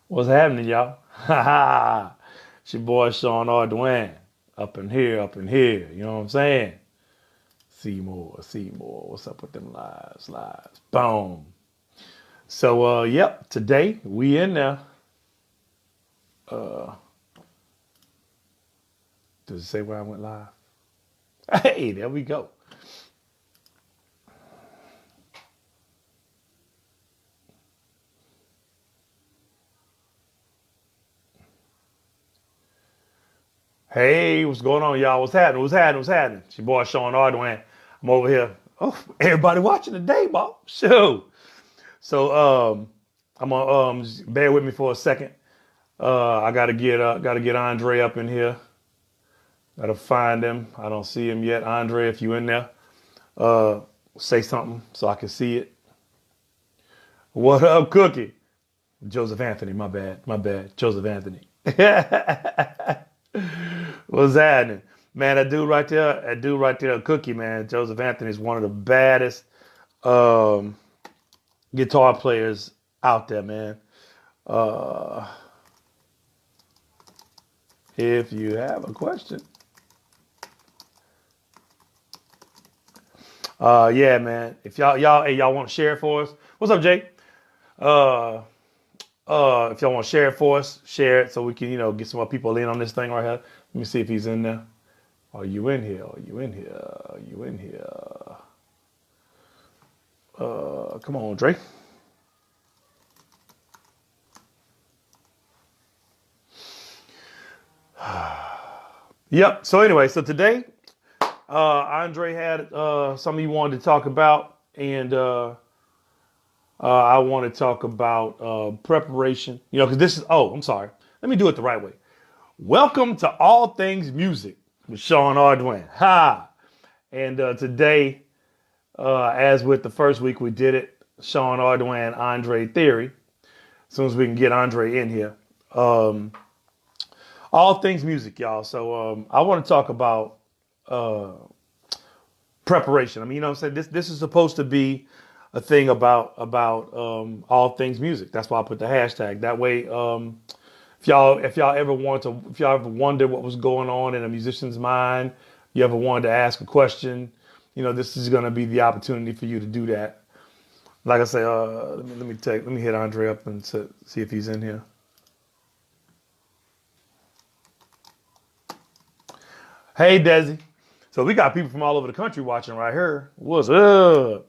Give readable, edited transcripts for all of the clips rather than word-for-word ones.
What's happening, y'all? Ha ha! It's your boy Sean Ardoin. Up in here, up in here. You know what I'm saying? Seymour, Seymour. What's up with them lives, lives? Boom. So, yep, today we in there. Uh, does it say where I went live? Hey, there we go. Hey, what's going on, y'all? What's happening? What's happening? What's happening? It's your boy Sean Ardoin. I'm over here. Oh, everybody watching today, Bob. Shoot. So, I'm gonna just bear with me for a second. I gotta get Andre up in here. Gotta find him. I don't see him yet. Andre, if you in there, uh, say something so I can see it. What up, Cookie? Joseph Anthony. My bad. My bad. Joseph Anthony. What's happening, man? That dude right there, Cookie, man. Joseph Anthony is one of the baddest um, guitar players out there, man. Uh, if you have a question. Yeah, man. If y'all want to share it for us, what's up, Jay? Uh, if y'all want to share it for us, share it so we can, get some more people in on this thing right here. Let me see if he's in there. Are you in here? Are you in here? Are you in here? Come on, Dre. Yep. So anyway, so today, Andre had something he wanted to talk about, and I want to talk about preparation. Because this is. Oh, I'm sorry. Let me do it the right way. Welcome to All Things Music with Sean Ardoin. Ha! And today, as with the first week we did it, Sean Ardoin, Andre Thierry. As soon as we can get Andre in here. Um, all things music, y'all. So I want to talk about uh, preparation. I mean, what I'm saying, this is supposed to be a thing about all things music. That's why I put the hashtag. That way, if y'all ever wonder what was going on in a musician's mind, you ever wanted to ask a question, this is going to be the opportunity for you to do that. Like I say, let me hit Andre up and see if he's in here. Hey, Desi. So we got people from all over the country watching right here. What's up?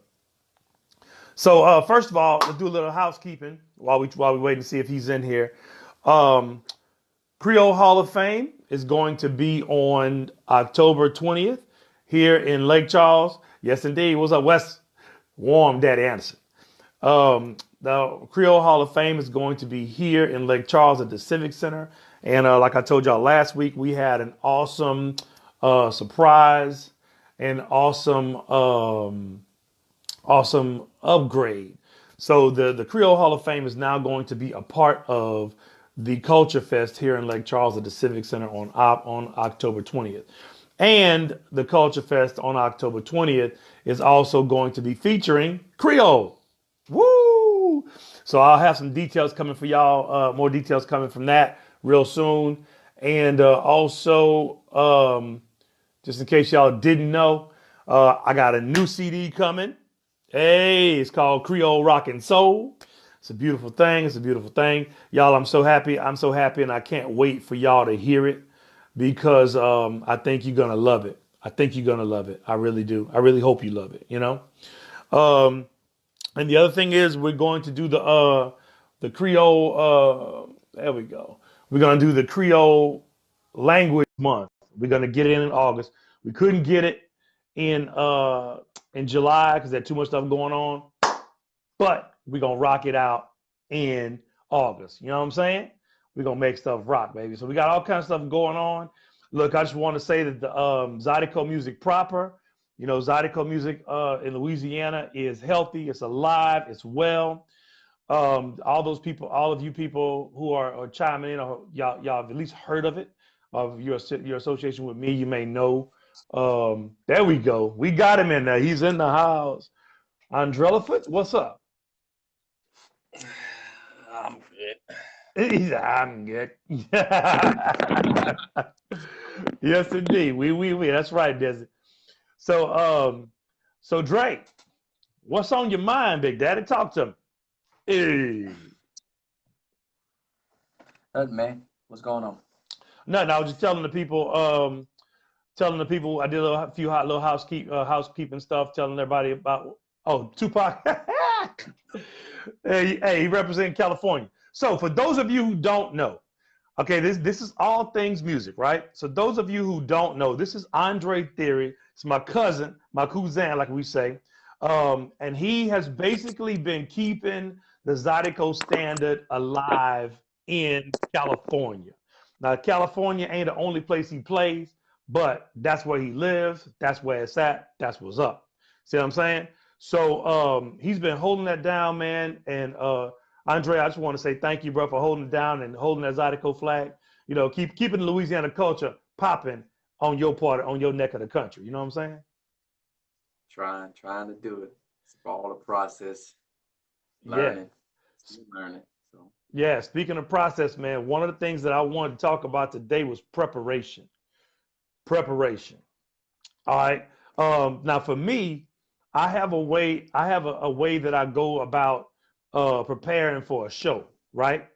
So first of all, let's do a little housekeeping while we wait to see if he's in here. Um, Creole Hall of Fame is going to be on October 20th here in Lake Charles. Yes, indeed. What's up, Wes? Warm, Daddy Anderson. The Creole Hall of Fame is going to be here in Lake Charles at the Civic Center. And like I told y'all last week, we had an awesome surprise and awesome upgrade. So the Creole Hall of Fame is now going to be a part of the Culture Fest here in Lake Charles at the Civic Center on October 20th. And the Culture Fest on October 20th is also going to be featuring Creole. Woo! So I'll have some details coming for y'all, more details coming from that real soon. And also, just in case y'all didn't know, I got a new CD coming. Hey, it's called Creole Rock and Soul. It's a beautiful thing. It's a beautiful thing. Y'all, I'm so happy. I'm so happy, and I can't wait for y'all to hear it because I think you're going to love it. I think you're going to love it. I really do. I really hope you love it. Um, and the other thing is we're going to do the Creole, there we go. We're going to do the Creole language month. We're going to get it in August. We couldn't get it in July because there's too much stuff going on. But we're going to rock it out in August. You know what I'm saying? We're going to make stuff rock, baby. So we got all kinds of stuff going on. Look, I just want to say that the Zydeco music proper, Zydeco music in Louisiana is healthy. It's alive. It's well. All those people, all of you people who are chiming in, or y'all have at least heard of it, of your association with me. You may know. There we go. We got him in there. He's in the house. Andrella Foot, what's up? I'm good. He said, I'm good. Yes, indeed. We. That's right, Desi. So, so Drake, what's on your mind, Big Daddy? Talk to me. Hey. Nothing, man. What's going on? Nothing. I was just telling the people I did a few little housekeeping stuff, telling everybody about Tupac. Hey, he representing California. So for those of you who don't know, okay, this is all things music, right? So those of you who don't know, this is Andre Thierry. It's my cousin, my cousin, like we say, and he has basically been keeping the Zydeco standard alive in California. Now, California ain't the only place he plays, but that's where he lives. That's where it's at. That's what's up. See what I'm saying? So he's been holding that down, man. And Andre, I just want to say thank you, bro, for holding it down and holding that Zydeco flag. You know, keeping the Louisiana culture popping on your part, on your neck of the country. You know what I'm saying? Trying to do it. It's all a process. Yeah. Learning, still learning. So Yeah. Speaking of process, man, one of the things that I wanted to talk about today was preparation. Preparation. All right. Now, for me, I have a way. I have a way that I go about preparing for a show. Right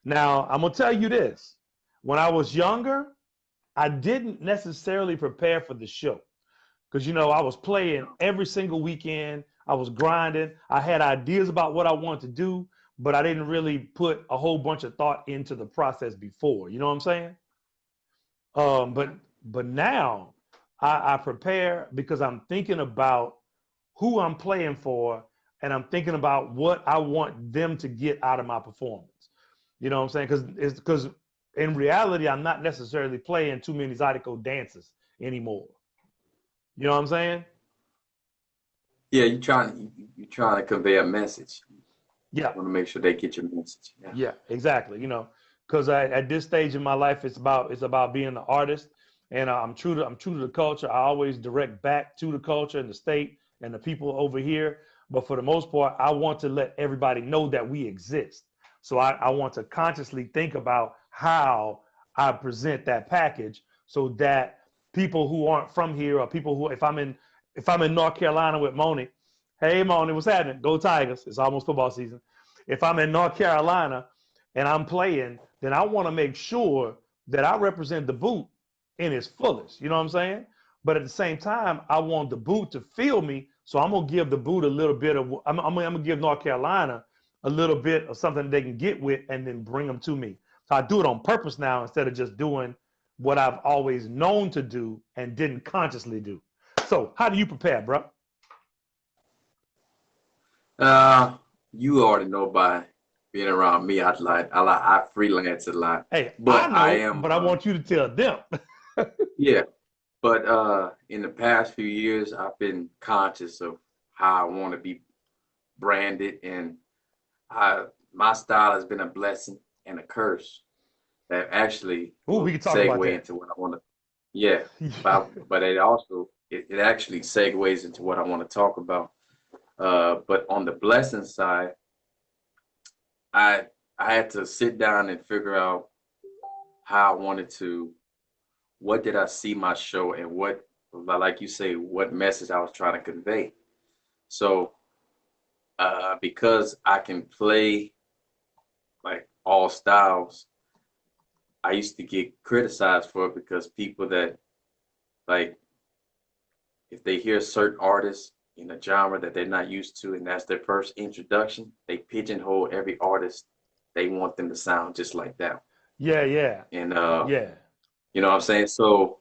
now, I'm gonna tell you this. When I was younger, I didn't necessarily prepare for the show because I was playing every single weekend. I was grinding. I had ideas about what I wanted to do, but I didn't really put a whole bunch of thought into the process before. You know what I'm saying? Um, but but now I prepare because I'm thinking about who I'm playing for, and I'm thinking about what I want them to get out of my performance. You know what I'm saying? Because in reality, I'm not necessarily playing too many Zydeco dances anymore. You know what I'm saying? yeah, you trying to convey a message. Yeah, Want to make sure they get your message. Yeah. yeah, exactly. Because at this stage in my life, it's about being an artist, and I'm true to the culture. I always direct back to the culture and the state and the people over here. But for the most part, I want to let everybody know that we exist. So I want to consciously think about how I present that package so that people who aren't from here, or people who, if I'm in North Carolina with Moni, hey Moni, what's happening? Go Tigers! It's almost football season. If I'm in North Carolina and I'm playing, then I want to make sure that I represent the boot in its fullest. You know what I'm saying? But at the same time, I want the boot to feel me. So I'm gonna give the boot a little bit of. I'm gonna give North Carolina a little bit of something they can get with, and then bring them to me. So I do it on purpose now instead of just doing what I've always known to do and didn't consciously do. So how do you prepare, bro? Uh, you already know by being around me. I freelance a lot, Hey, I but I know, am but I want you to tell them. yeah. But in the past few years, I've been conscious of how I want to be branded, and my style has been a blessing and a curse that actually Ooh, we will can talk about segue that. into what I want to. Yeah, but it actually segues into what I want to talk about. But on the blessing side, I I had to sit down and figure out how I wanted to. What did I see my show, and what, like you say, what message I was trying to convey. So because I can play like all styles, I used to get criticized for it because people that like if they hear certain artists in a genre that they're not used to and that's their first introduction, they pigeonhole every artist. They want them to sound just like that. Yeah, yeah, And yeah. you know what I'm saying? So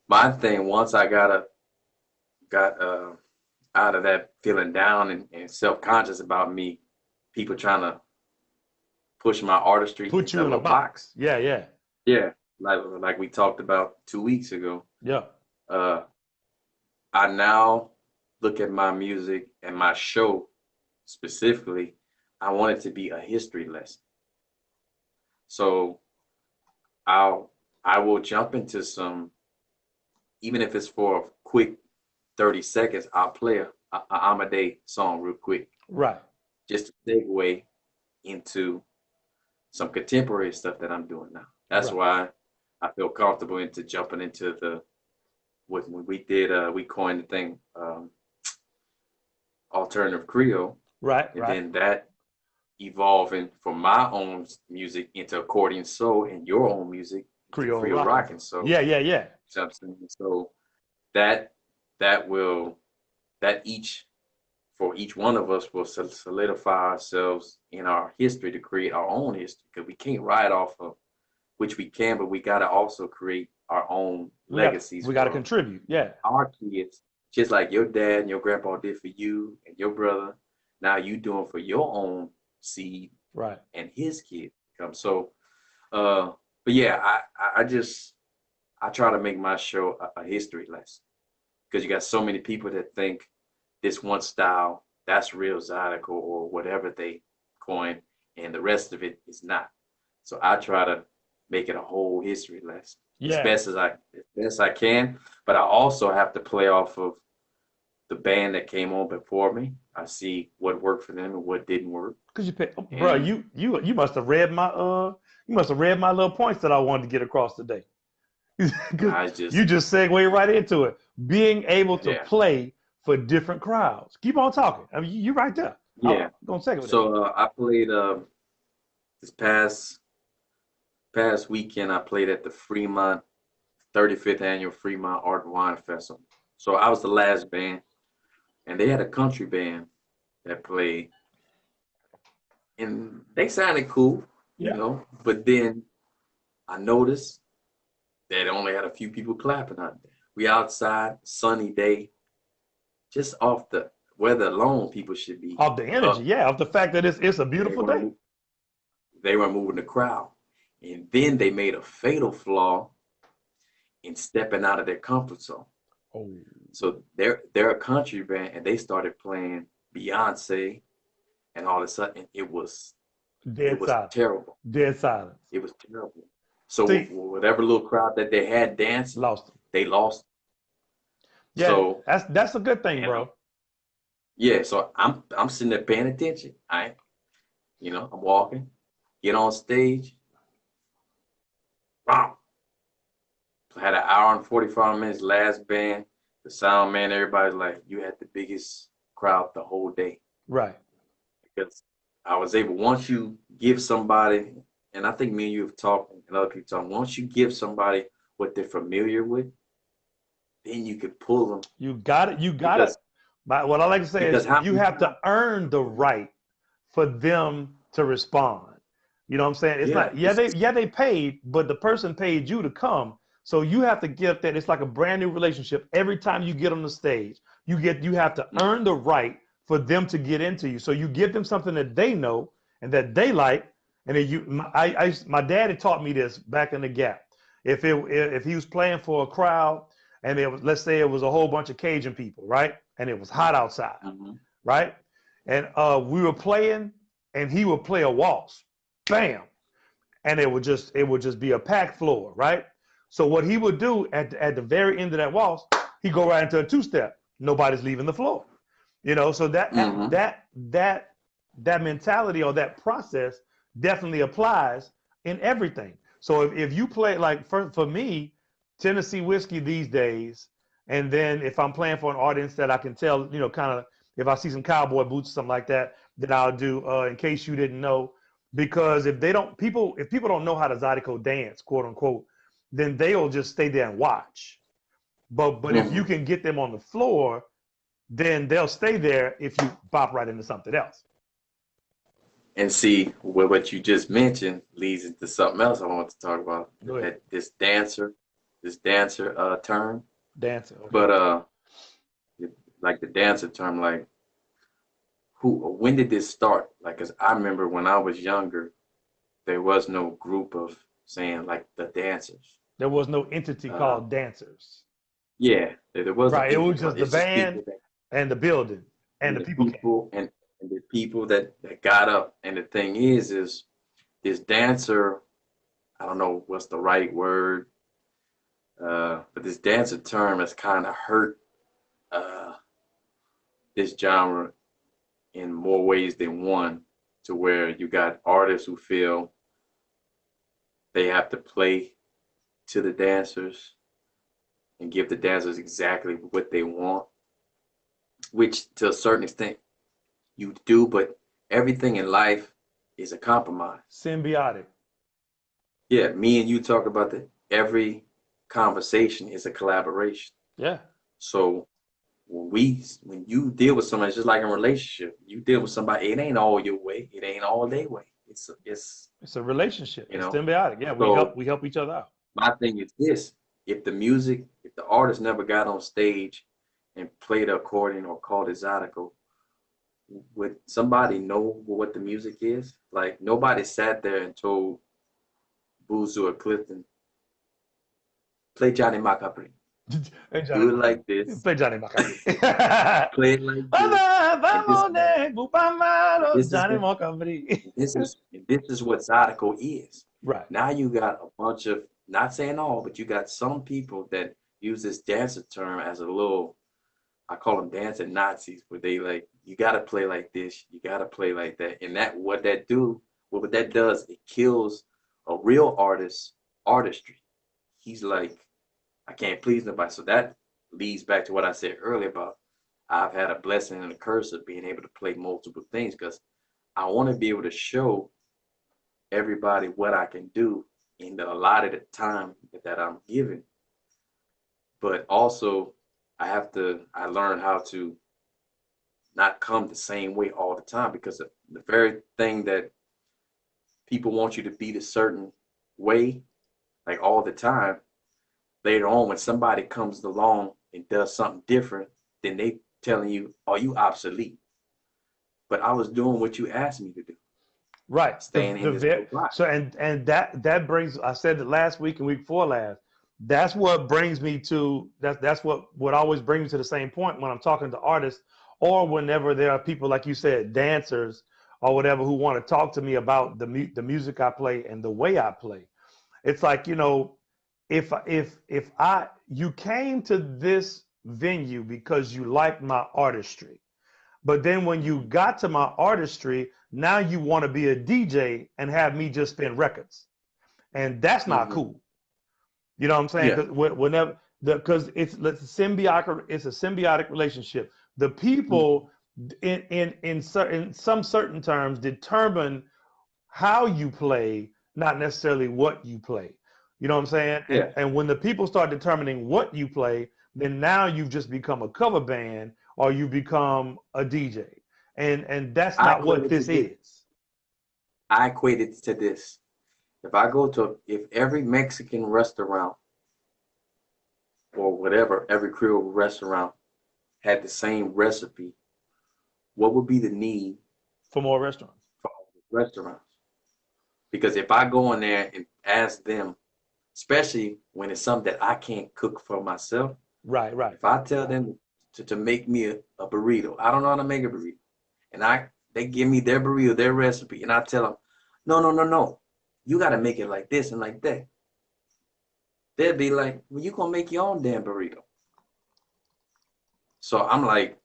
my thing once I got out of that feeling down and self-conscious about me, people trying to push my artistry Put into a you in a little box. box. Yeah, yeah, Yeah, like we talked about 2 weeks ago. yeah. Uh, I now look at my music and my show specifically. I want it to be a history lesson. So I'll I will jump into some, even if it's for a quick 30 seconds. I'll play a Amade song real quick, Right. just to segue into some contemporary stuff that I'm doing now. That's Right. why I feel comfortable into jumping into the what we did. We coined the thing alternative Creole, Right. and Right. then that evolving from my own music into accordion soul and your own music into Creole Creole rock. rock and soul. Yeah. Yeah. Yeah. You know what I'm saying? So that that will that each for each one of us will solidify ourselves in our history to create our own history because we can't ride off of which we can, but we got to also create our own legacies We got to for contribute. Yeah. our kids, just like your dad and your grandpa did for you and your brother. Now you doing for your own seed Right. and his kid come. So, uh, but yeah, I try to make my show a history lesson because you got so many people that think this one style that's real Zydeco or whatever they coin, and the rest of it is not. So I try to make it a whole history lesson Yeah. as best I can. But I also have to play off of the band that came on before me. I see what worked for them and what didn't work. Cause you pay, oh, bro. And You must have read my you must have read my little points that I wanted to get across today. Cause I you just, just segue right into it. Being able to yeah, play for different crowds. Keep on talking. I mean, you right there. I'm yeah. gonna segue that. So I played this past weekend. I played at the Fremont 35th annual Fremont Art and Wine Festival. So I was the last band, and they had a country band that played, and they sounded cool, Yeah. But then I noticed that only had a few people clapping out there. We outside, sunny day, just off the weather alone, people should be Of the energy. up. Yeah. Of the fact that it's a They beautiful weren't day. move, they weren't moving the crowd, and then they made a fatal flaw in stepping out of their comfort zone. Oh, So they're a country band, and they started playing Beyonce, and all of a sudden it dead was silence. terrible. Dead silence. It was terrible. So See, whatever little crowd that they had dancing, lost them. they lost. Yeah, So that's a good thing, and bro. yeah, so I'm sitting there paying attention. I'm walking, get on stage, wow. Had an hour and 45 minutes last band. The sound man, everybody's like, you had the biggest crowd the whole day. Right. Because I was able, once you give somebody, and I think me and you have talked, and other people talk, once you give somebody what they're familiar with, then you can pull them. You got it. You got it. Because But what I like to say is because how you many have to times? earn the right for them to respond. You know what I'm saying? It's Yeah, not they paid, but the person paid you to come. So you have to get that. It's like a brand new relationship. Every time you get on the stage, you have to earn the right for them to get into you. So you give them something that they know and that they like. And then my dad had taught me this back in the Gap. If he was playing for a crowd and it was, let's say it was a whole bunch of Cajun people, right? And it was hot outside, mm-hmm. right? And we were playing, and he would play a waltz, bam, and it would just be a packed floor, right? So what he would do at the very end of that waltz, he go right into a two step. Nobody's leaving the floor, So Mm-hmm. that mentality or that process definitely applies in everything. So if you play like for me, Tennessee whiskey these days, and then if I'm playing for an audience that I can tell, kind of if I see some cowboy boots or something like that, then I'll do in case you didn't know, because if people don't know how to Zydeco dance, quote unquote, then they'll just stay there and watch. But if you Mm-hmm. can get them on the floor, then they'll stay there if you bop right into something else. And see what you just mentioned leads into something else I want to talk about. Go ahead. That this dancer term, Dancer. Okay. but like the dancer term, like when did this start? Like, cause I remember when I was younger, there was no group of saying like the dancers. There was no entity Uh, called dancers. yeah, there was no Right. It entity was called. just the It's just band people that and the building and and the the people came. people and the people that got up. And the thing is this dancer. I don't know what's the right word, but this dancer term has kind of hurt uh, this genre in more ways than one, to where you got artists who feel they have to play to the dancers and give the dancers exactly what they want, which to a certain extent you do, but everything in life is a compromise. Symbiotic. Yeah, me and you talk about that. Every conversation is a collaboration. Yeah. So when you deal with somebody, it's just like in a relationship, you deal with somebody, it ain't all your way, it ain't all their way. It's It's a relationship. you It's know. symbiotic. Yeah, So we help each other out. my thing is this: if the artist never got on stage and played the accordion or called his article, would somebody know what the music is? Like nobody sat there and told Buzu or Clifton, play Johnny Macabri, Hey, Johnny do it Macabri. like this, Play Johnny Macabri. play it like this, and this is Johnny what Macabri. this is what Zydeco is. Right. Now you got a bunch of, not saying all, but you got some people that use this dancer term as a little, I call them dancing Nazis, where they like, you got to play like this, you got to play like that, and what that does, it kills a real artist's artistry. He's like, I can't please nobody. So that leads back to what I said earlier about I've had a blessing and a curse of being able to play multiple things because I want to be able to show everybody what I can do in the allotted time that I'm given. But also, I learn how to not come the same way all the time because the very thing that people want you to be the certain way, like all the time, later on when somebody comes along and does something different, then they telling you, "Are you obsolete?" But I was doing what you asked me to do, Right. staying in this box. So and that brings, I said it last week and week before last. That's what brings me to that's what always brings me to the same point when I'm talking to artists or whenever there are people like you said, dancers or whatever who want to talk to me about the music I play and the way I play. It's like, if I you came to this venue because you liked my artistry. But then when you got to my artistry, now you want to be a DJ and have me just spin records. And that's not Mm-hmm. cool. You know what I'm saying? Yeah, Because whenever because it's a symbiotic relationship. The people in some certain terms determine how you play, not necessarily what you play. You know what I'm saying? yeah. And when the people start determining what you play, then now you've just become a cover band or you become a DJ. And that's I not equate what it to this this. is. I equate it to this. If every Mexican restaurant or whatever, every Creole restaurant had the same recipe, what would be the need For more restaurants. for all the restaurants? Because if I go in there and ask them, especially when it's something that I can't cook for myself, Right, right. if I tell them to make me a burrito, I don't know how to make a burrito, and they give me their burrito, their recipe, and I tell them, no, no, no, no, you got to make it like this and like that. They'd be like, well, you gonna make your own damn burrito. So I'm like,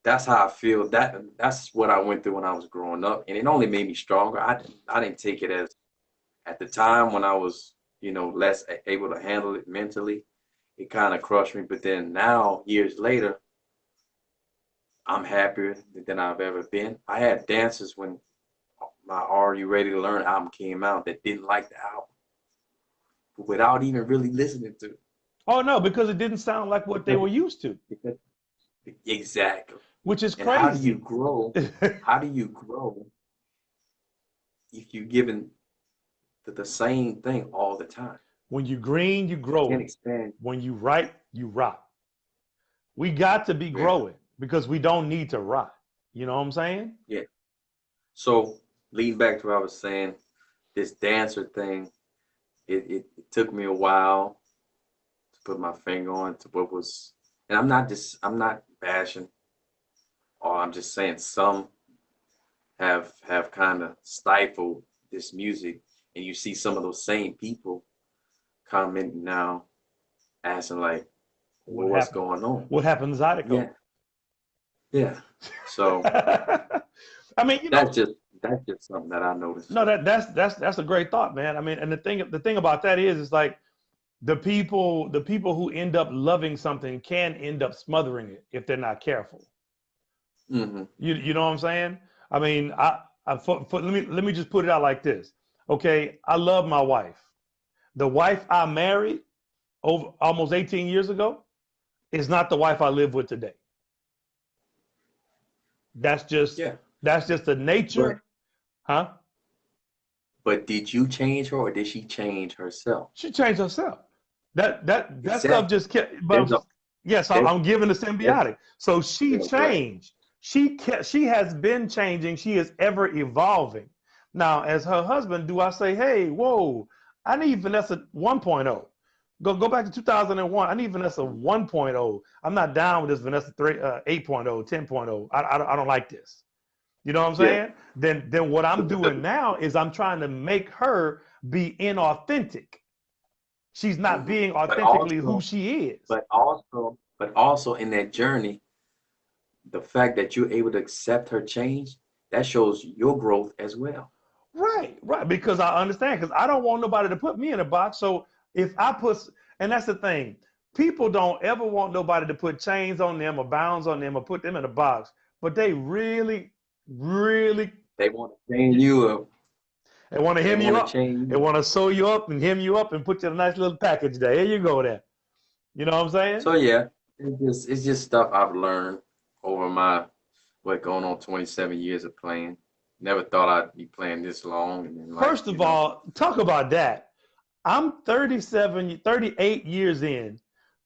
that's how I feel. That's what I went through when I was growing up, and it only made me stronger. I didn't take it as at the time when I was, less able to handle it mentally. It kind of crushed me. But then now, years later, I'm happier than I've ever been. I had dancers when my Are You Ready to Learn album came out that didn't like the album without even really listening to it. Oh no, because it didn't sound like what they Because, were used to, because exactly. which is And how do you crazy. grow? How do you grow if you're given the same thing all the time? When you green, you You can't growing. expand. When you write, you rock. We got to be Yeah, growing because we don't need to rot. You know what I'm saying? yeah. So leading back to what I was saying, this dancer thing, it took me a while to put my finger on to what was, and I'm not bashing, or I'm just saying some have kind of stifled this music, and you see some of those same people commenting now, asking like, What well, what's happened? going on? What happened to Zydeco? Yeah, yeah. So I mean, that's just that's just something that I noticed. No, So that's a great thought, man. I mean, and the thing about that is like the people who end up loving something can end up smothering it if they're not careful. hmm You know what I'm saying? I mean, let me just put it out like this. Okay, I love my wife. The wife I married over almost 18 years ago is not the wife I live with today. That's just yeah, that's just the but nature, huh? did you change her or did she change herself? She changed herself. That stuff Exactly. just kept. But There's a yes, there's, I'm giving the there's symbiotic. So she right. changed. She has been changing. She is ever evolving. Now, as her husband, do I say, hey, whoa, I need Vanessa 1.0. Go back to 2001. I need Vanessa 1.0. I'm not down with this Vanessa 8.0, 10.0. I don't like this. You know what I'm Yeah, saying? Then what I'm but the, doing now is I'm trying to make her be inauthentic. She's not mhm. being but authentically who also she is. but also in that journey, the fact that you're able to accept her change, that shows your growth as well. Right, right. Because I understand, because I don't want nobody to put me in a box. So if I put, and that's the thing, people don't ever want nobody to put chains on them or bounds on them or put them in a box, but they really, really, They want to chain you up. they want to They hem want you to up. chain They you up. want to sew you up and hem you up and put you in a nice little package there. Here you go there. You know what I'm saying? So yeah, it's just stuff I've learned over my what going on 27 years of playing. Never thought I'd be playing this long, and then like First of all, talk about that. I'm 37, 38 years in.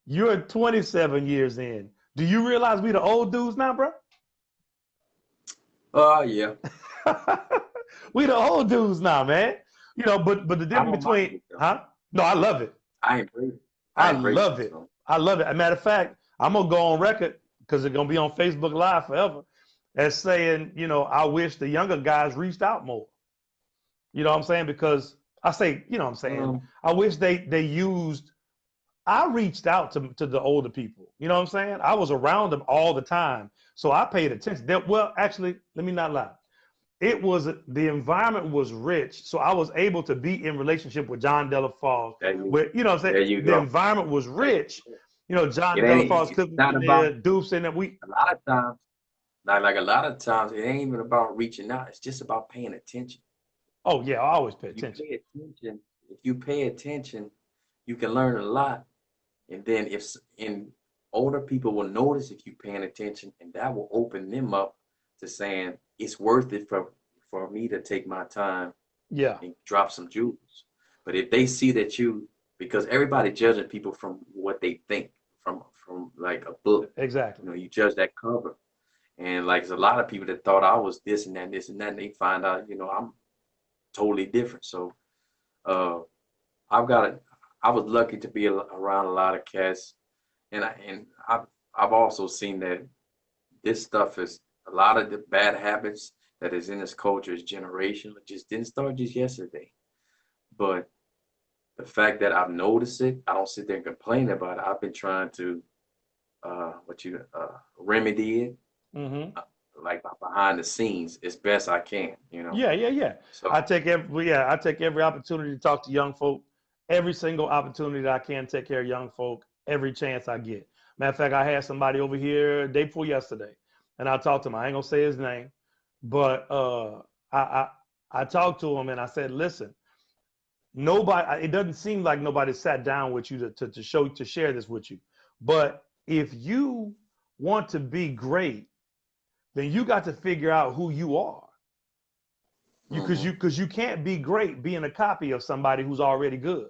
You're 27 years in. Do you realize we the old dudes now, bro? oh yeah, We the old dudes now, man. But the I difference don't mind between, it though. huh? No, I love it. I embrace it. I I embrace love it. it. So I love it. As a matter of fact, I'm gonna go on record because it's gonna be on Facebook Live forever as saying, I wish the younger guys reached out more. You know what I'm saying? Because I say, you know what I'm saying? um, I wish they used I reached out to the older people. You know what I'm saying? I was around them all the time. So I paid attention. Well, actually, let me not lie. The environment was rich. So I was able to be in relationship with John Della Falls, there you where, you know what I'm there saying? you The go. environment was There you rich. go. It John Della ain't. Falls It's cooking not in about there, Dupes in there. a lot of times. Like a lot of times, it ain't even about reaching out. It's just about paying attention. Oh, yeah, I always pay If you attention. pay attention, if you pay attention, you can learn a lot. And then and older people will notice if you're paying attention, and that will open them up to saying it's worth it for me to take my time Yeah, and drop some jewels. But if they see that because everybody judging people from what they think from like a book, exactly. you judge that cover. And like there's a lot of people that thought I was this and that, and they find out, I'm totally different. So uh, I've got a, I was lucky to be around a lot of cats, and I've also seen that this stuff is a lot of the bad habits that is in this culture is generational. It just didn't start just yesterday. But the fact that I've noticed it, I don't sit there and complain about it. I've been trying to remedy it, Hmm. uh, like behind the scenes as best I can. Yeah, yeah, yeah. So I take every opportunity to talk to young folk. Every single opportunity that I can take care of young folk. Every chance I get. Matter of fact, I had somebody over here day before yesterday, and I talked to him. I ain't gonna say his name, but I, I I talked to him and I said, listen, nobody. It doesn't seem like nobody sat down with you to share this with you. But if you want to be great, then you got to figure out who you are. mhm. Because you can't be great being a copy of somebody who's already good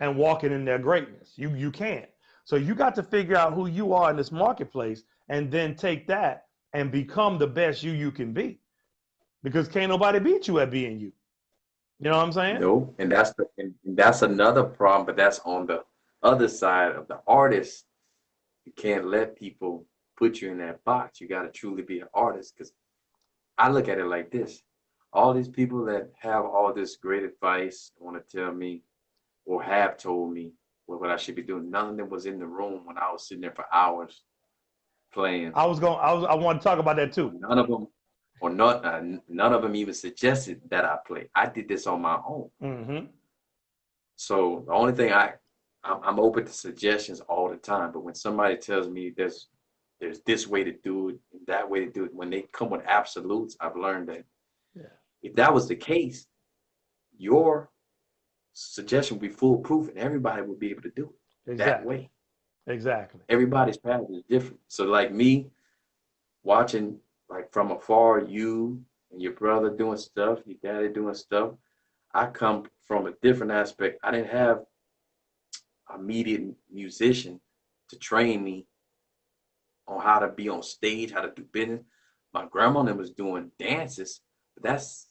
and walking in their greatness. You can't. So you got to figure out who you are in this marketplace and then take that and become the best you can be. Because can't nobody beat you at being you. You know what I'm saying? No, and that's another problem, but that's on the other side of the artist. You can't let people put you in that box. You got to truly be an artist. Because I look at it like this: all these people that have all this great advice want to tell me or have told me what I should be doing. None of them was in the room when I was sitting there for hours playing. I want to talk about that too. None of them or not. None of them even suggested that I play. I did this on my own. Mm-hmm. So the only thing I'm open to suggestions all the time. But when somebody tells me there's this way to do it, and that way to do it, when they come with absolutes, I've learned that Yeah. if that was the case, your suggestion would be foolproof, and everybody would be able to do it that Exactly. way. Exactly. Everybody's path is different. So like me, watching like from afar, you and your brother doing stuff, your daddy doing stuff. I come from a different aspect. I didn't have an immediate musician to train me on how to be on stage, how to do business. My grandma was doing dances, but that's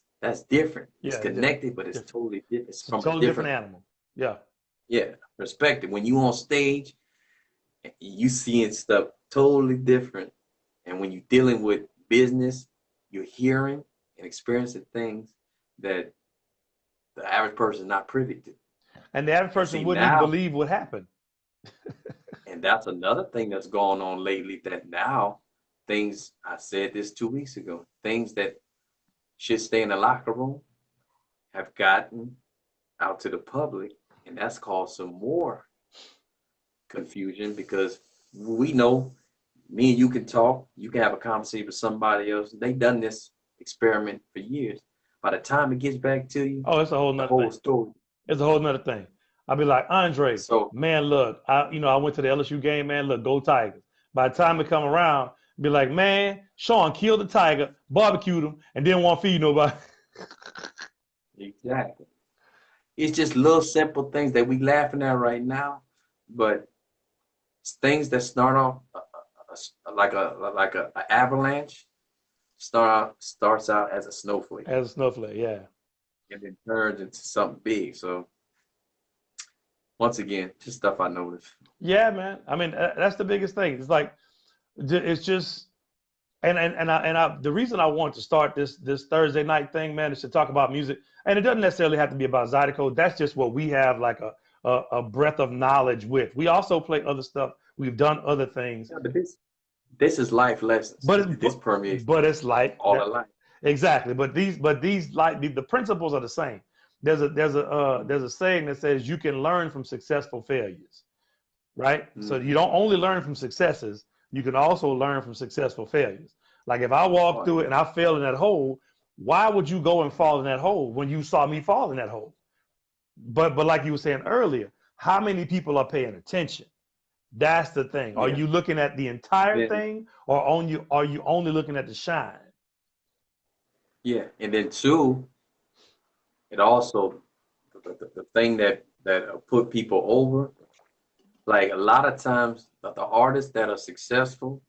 different. It's Yeah. Different. connected, but it's Different. totally different. It's It's a from a totally different different, animal. Yeah. yeah, perspective. When you on stage, you seeing stuff totally different. And when you're dealing with business, you're hearing and experiencing things that the average person is not privy to. And the average And person see wouldn't even now, believe what happened. and that's another thing that's going on lately, that now things, I said this 2 weeks ago, things that should stay in the locker room have gotten out to the public, and that's caused some more confusion because we know me and you can talk, you can have a conversation with somebody else. They've done this experiment for years. By the time it gets back to you, Oh, it's a whole the nother whole thing. story. It's a whole nother thing. I'll be like, Andre, So man, look, I went to the LSU game, man, look, go Tigers. By the time it come around, be like, man, Sean killed the tiger, barbecued him, and didn't want to feed nobody. exactly. It's just little simple things that we laughing at right now, but it's things that start off like a avalanche starts out as a snowflake As a snowflake, yeah. and then turns into something big. So once again, just stuff I noticed. Yeah, man. I mean, that's the biggest thing. It's like, it's just, the reason I want to start this Thursday night thing, man, is to talk about music, and it doesn't necessarily have to be about Zydeco. That's just what we have, like a breadth of knowledge with. We also play other stuff. We've done other things, Yeah, but this is life lessons. but it's This permeates it's like all that, of life. exactly. But these like the principles are the same. There's a saying that says you can learn from successful failures, right? So Mm-hmm. you don't only learn from successes, you can also learn from successful failures. Like if I walk Oh through it yeah, and I fell in that hole, why would you go and fall in that hole when you saw me fall in that hole? But like you were saying earlier, how many people are paying attention? That's the thing. Are yeah. you looking at the entire Then thing, or are you only looking at the shine? yeah, and then two, it also the thing that put people over. Like a lot of times, the artists that are successful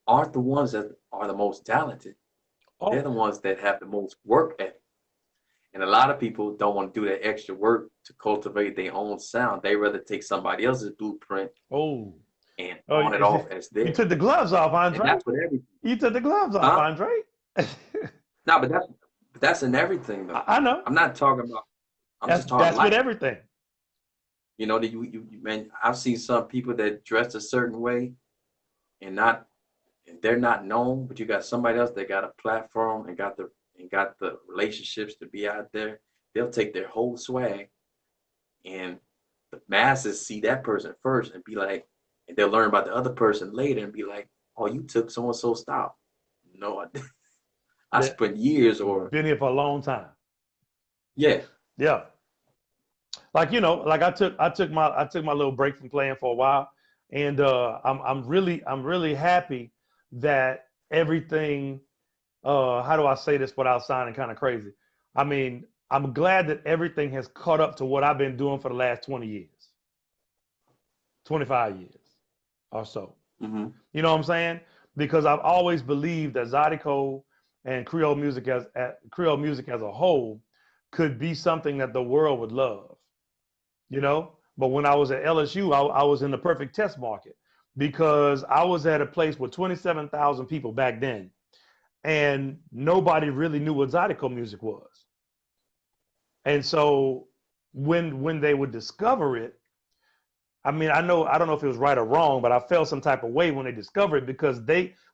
aren't the ones that are the most talented. They're Oh, the ones that have the most work ethic. And a lot of people don't want to do that extra work to cultivate their own sound. They rather take somebody else's blueprint oh, and oh! pawn it off as You theirs. took the gloves off, And Andre. that's what everything. You took the gloves off, Huh? Andre. No, but that's in everything though. I know. I'm not talking about. I'm just talking That's with life. everything. You know, that you man. I've seen some people that dress a certain way and not and they're not known, but you got somebody else that got a platform and got the relationships to be out there. They'll take their whole swag, and the masses see that person first and be like, and they'll learn about the other person later and be like, oh, you took so and so style. No, I Yeah, spent years or been here for a long time. yeah, Yeah, like like I took my little break from playing for a while, and I'm really happy that everything. How do I say this without sounding kind of crazy? I mean, I'm glad that everything has caught up to what I've been doing for the last 20 years, 25 years or so. mm-hmm, You know what I'm saying? Because I've always believed that Zydeco and Creole music as a whole could be something that the world would love. But when I was at LSU, I was in the perfect test market because I was at a place with 27,000 people back then, and nobody really knew what Zydeco music was. And so when they would discover it, I mean, I don't know if it was right or wrong, but I felt some type of way when they discovered it because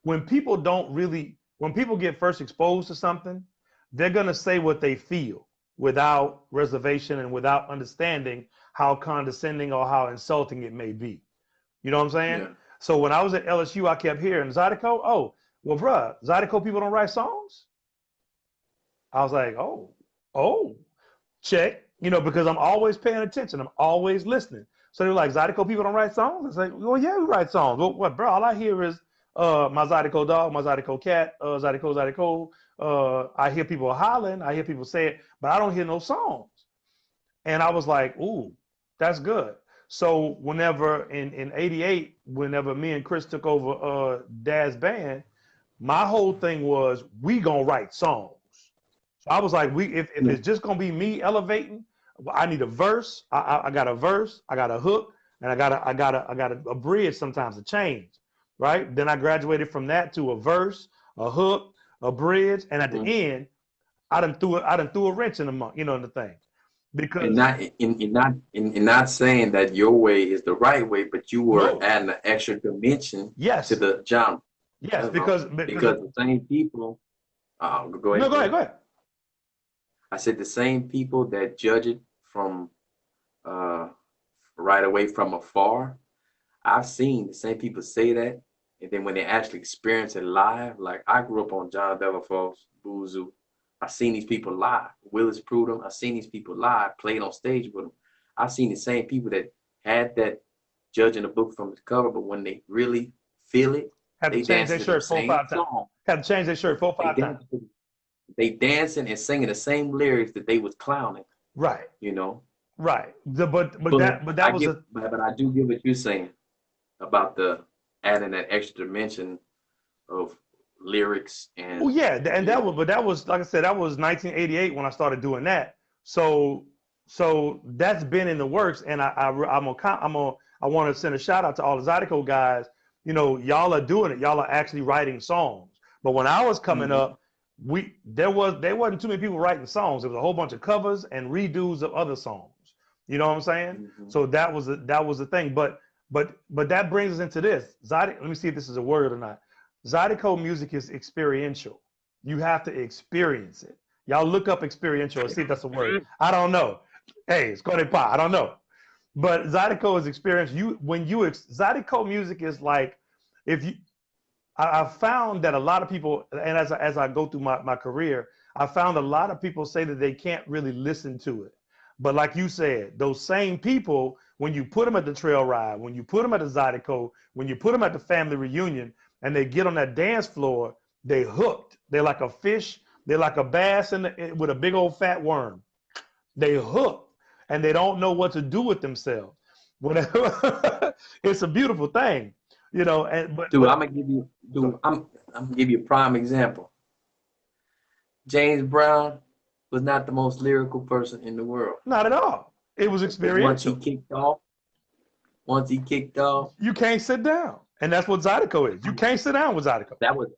when people don't really when people get first exposed to something, they're gonna say what they feel without reservation and without understanding how condescending or how insulting it may be. You know what I'm saying? Yeah. So when I was at LSU, I kept hearing Zydeco. Oh, well, bruh, Zydeco people don't write songs. I was like, oh, check. You know, because I'm always paying attention. I'm always listening. So they're like, Zydeco people don't write songs. It's like, well, yeah, we write songs. Well, what, bro? All I hear is my Zydeco dog, my Zydeco cat, Zydeco. I hear people hollering. I hear people say it, but I don't hear no songs. And I was like, ooh, that's good. So whenever in '88, whenever me and Chris took over Dad's band, my whole thing was we gonna write songs. So I was like, if it's just gonna be me elevating, I need a verse. I got a verse, I got a hook, and I got a bridge sometimes to change, right? Then I graduated from that to a verse, a hook, a bridge, and at the end, I done threw a wrench in the thing. And Because not saying that your way is the right way, but you were no, adding an extra dimension to yes, the genre. yes, Because because the same people. Go no, ahead. go ahead. I said the same people that judge it from uh, right away from afar. I've seen the same people say that, and then when they actually experience it live, like I grew up on John Delafoe's Boozoo. I've seen these people live. Willis Prudhomme. I've seen these people live, played on stage with them. I've seen the same people that had that judging the book from the cover, but when they really feel it, Have to they change dance their to the shirt four, same 5 times. song. Have to change their shirt four, They 5 times. dance, they dancing and singing the same lyrics that they was clowning. Right, You know. right. But I that was get, a but I do get what you're saying about the adding that extra dimension of lyrics oh and yeah, and you know. that was like I said, that was 1988 when I started doing that. So that's been in the works, and I want to send a shout out to all the Zydeco guys. You know, y'all are doing it. Y'all are actually writing songs. But when I was coming Mhm. up, there wasn't too many people writing songs. There was a whole bunch of covers and redos of other songs. You know what I'm saying? Mhm. So that was the thing. But that brings us into this. Let me see if this is a word or not. Zydeco music is experiential. You have to experience it. Y'all look up experiential and see if that's a word. I don't know. Hey, it's going to pop. I don't know. But Zydeco is experience. Zydeco music is like, if you, I found that a lot of people, and as I go through my career, I found a lot of people say that they can't really listen to it. But like you said, those same people, when you put them at the trail ride, when you put them at the Zydeco, when you put them at the family reunion, and they get on that dance floor, they hooked. They're like a fish. They're like a bass with a big old fat worm. They hooked, and they don't know what to do with themselves. Whatever. It's a beautiful thing, you know. And Dude, but I'm gonna give you, go. I'm gonna give you a prime example. James Brown was not the most lyrical person in the world, Not at all. It was but experiential. once he kicked off, You can't sit down. And that's what Zydeco is. You can't sit down with Zydeco. that was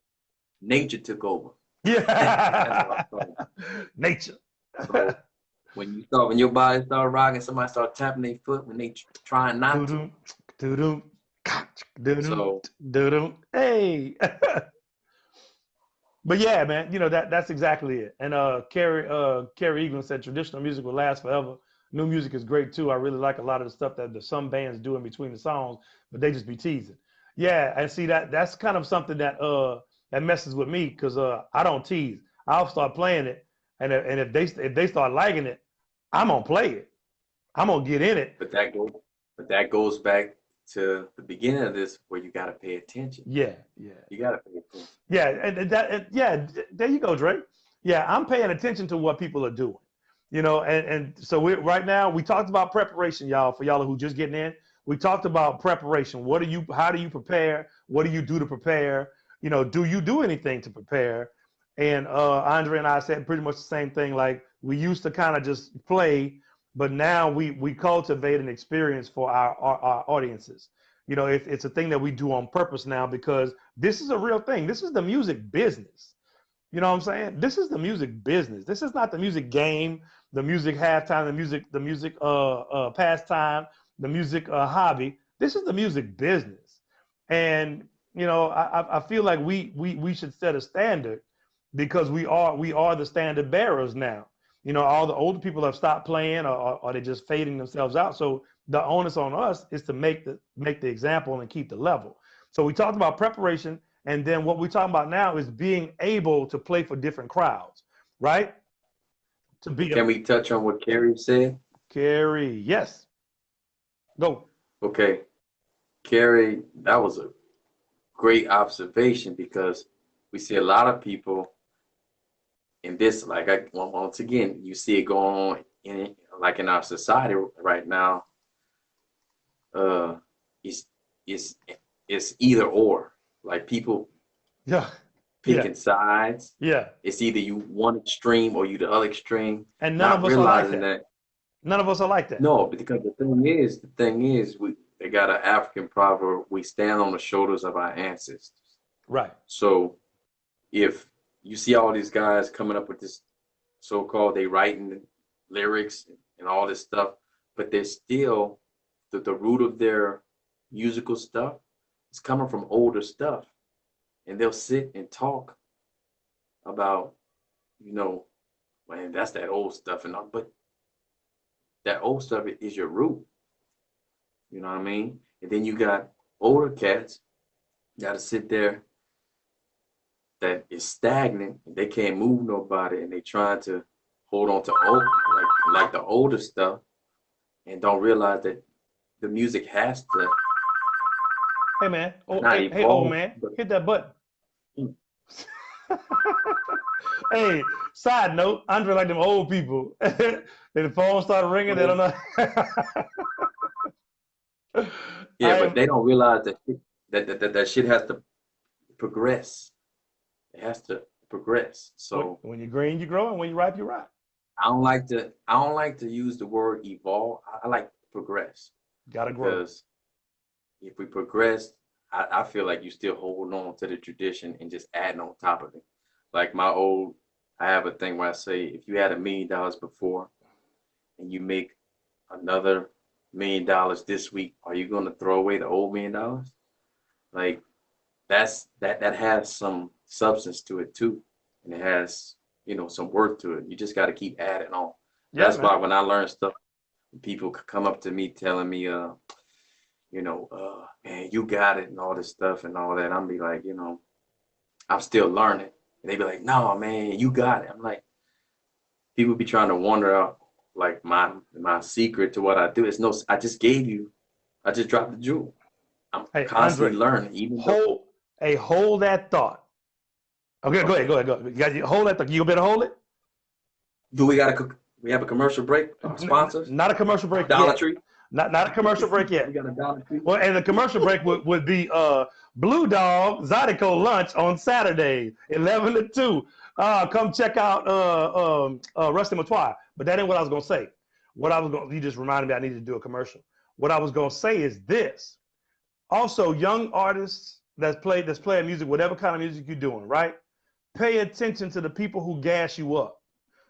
nature took over. That's what I'm Yeah. talking. Nature. So when your body start rocking, somebody start tapping their foot when they trying not to. Doo-doo, doo-doo, doo-doo, So doo-doo. Hey. But yeah, man, you know that's exactly it. And Carrie Eaglin said traditional music will last forever. New music is great too. I really like a lot of the stuff that some bands do in between the songs, but they just be teasing. Yeah, and see that's kind of something that messes with me because I don't tease. I'll start playing it, and if they start liking it, I'm gonna play it. I'm gonna get in it. but that goes back to the beginning of this where you gotta pay attention. Yeah, yeah. You gotta pay attention. Yeah, yeah, there you go, Drake. Yeah, I'm paying attention to what people are doing. You know, and so right now we talked about preparation, y'all. For y'all who just getting in, we talked about preparation. How do you prepare? What do you do to prepare? You know, do you do anything to prepare? And Andre and I said pretty much the same thing. Like we used to kind of just play, but now we cultivate an experience for our audiences. You know, it's a thing that we do on purpose now because this is a real thing. This is the music business. You know what I'm saying? This is the music business. This is not the music game, the music halftime, the music pastime, the music hobby. This is the music business. And you know, I feel like we should set a standard because we are the standard bearers now. You know, all the older people have stopped playing, or they just fading themselves out. So the onus on us is to make the example and keep the level. So we talked about preparation, and then what we're talking about now is being able to play for different crowds, right? To be a Can we touch on what Kerry said? carry, yes, go. Okay, Kerry, that was a great observation because we see a lot of people in this, like once again, you see it going on in like in our society right now. Uh, it's it's it's either or. Like people Yeah, yeah, picking sides. yeah. It's either you one extreme or you the other extreme, And none not of us are like realizing that. that None of us are like that. no, because the thing is, we they got an African proverb: we stand on the shoulders of our ancestors. Right. So if you see all these guys coming up with this so-called they writing lyrics and all this stuff, but they're still the root of their musical stuff is coming from older stuff, and they'll sit and talk about, you know, man, that's that old stuff and all, but that old stuff is your root. You know what I mean? And then you got older cats got to sit there that is stagnant. They can't move nobody, and they trying to hold on to old like the older stuff, and don't realize that the music has to Hey man. Oh, not hey old evolve, man. but Hit that button. Hey, side note, Andre like them old people. Then the phone started ringing, they don't know. yeah, I but am they don't realize that that shit has to progress. It has to progress. So when you're green, you grow, and when you ripe, you ripe. I don't like to use the word evolve. I like progress Gotta grow. because if we progress, I feel like you still holding on to the tradition and just adding on top of it. Like I have a thing where I say, if you had $1 million before and you make another $1 million this week, are you going to throw away the old $1 million? Like that has some substance to it too, and it has some worth to it. You just got to keep adding on. Yeah, That's why man. when I learn stuff, people come up to me telling me, man, you got it and all this stuff and all that. I'm be like, I'm still learning. And they be like, no, man, you got it. I'm like, people be trying to wonder out like my secret to what I do. It's no, I just dropped the jewel. I'm Hey, Andre, constantly learning, even though, hold that thought. Okay, go ahead, okay, go ahead, go ahead. Hold that thought. You better hold it. do we have a commercial break? Sponsors? Not a commercial break Dollar yet. Tree? Not a commercial break We yet. got a Dollar Tree? Well, and the commercial break would be Blue Dog Zydeco lunch on Saturday, 11 to 2. Come check out Rusty Matoir. But that ain't what I was going to say. You just reminded me I needed to do a commercial. What I was going to say is this. Also, young artists that's playing music, whatever kind of music you're doing, right? Pay attention to the people who gas you up.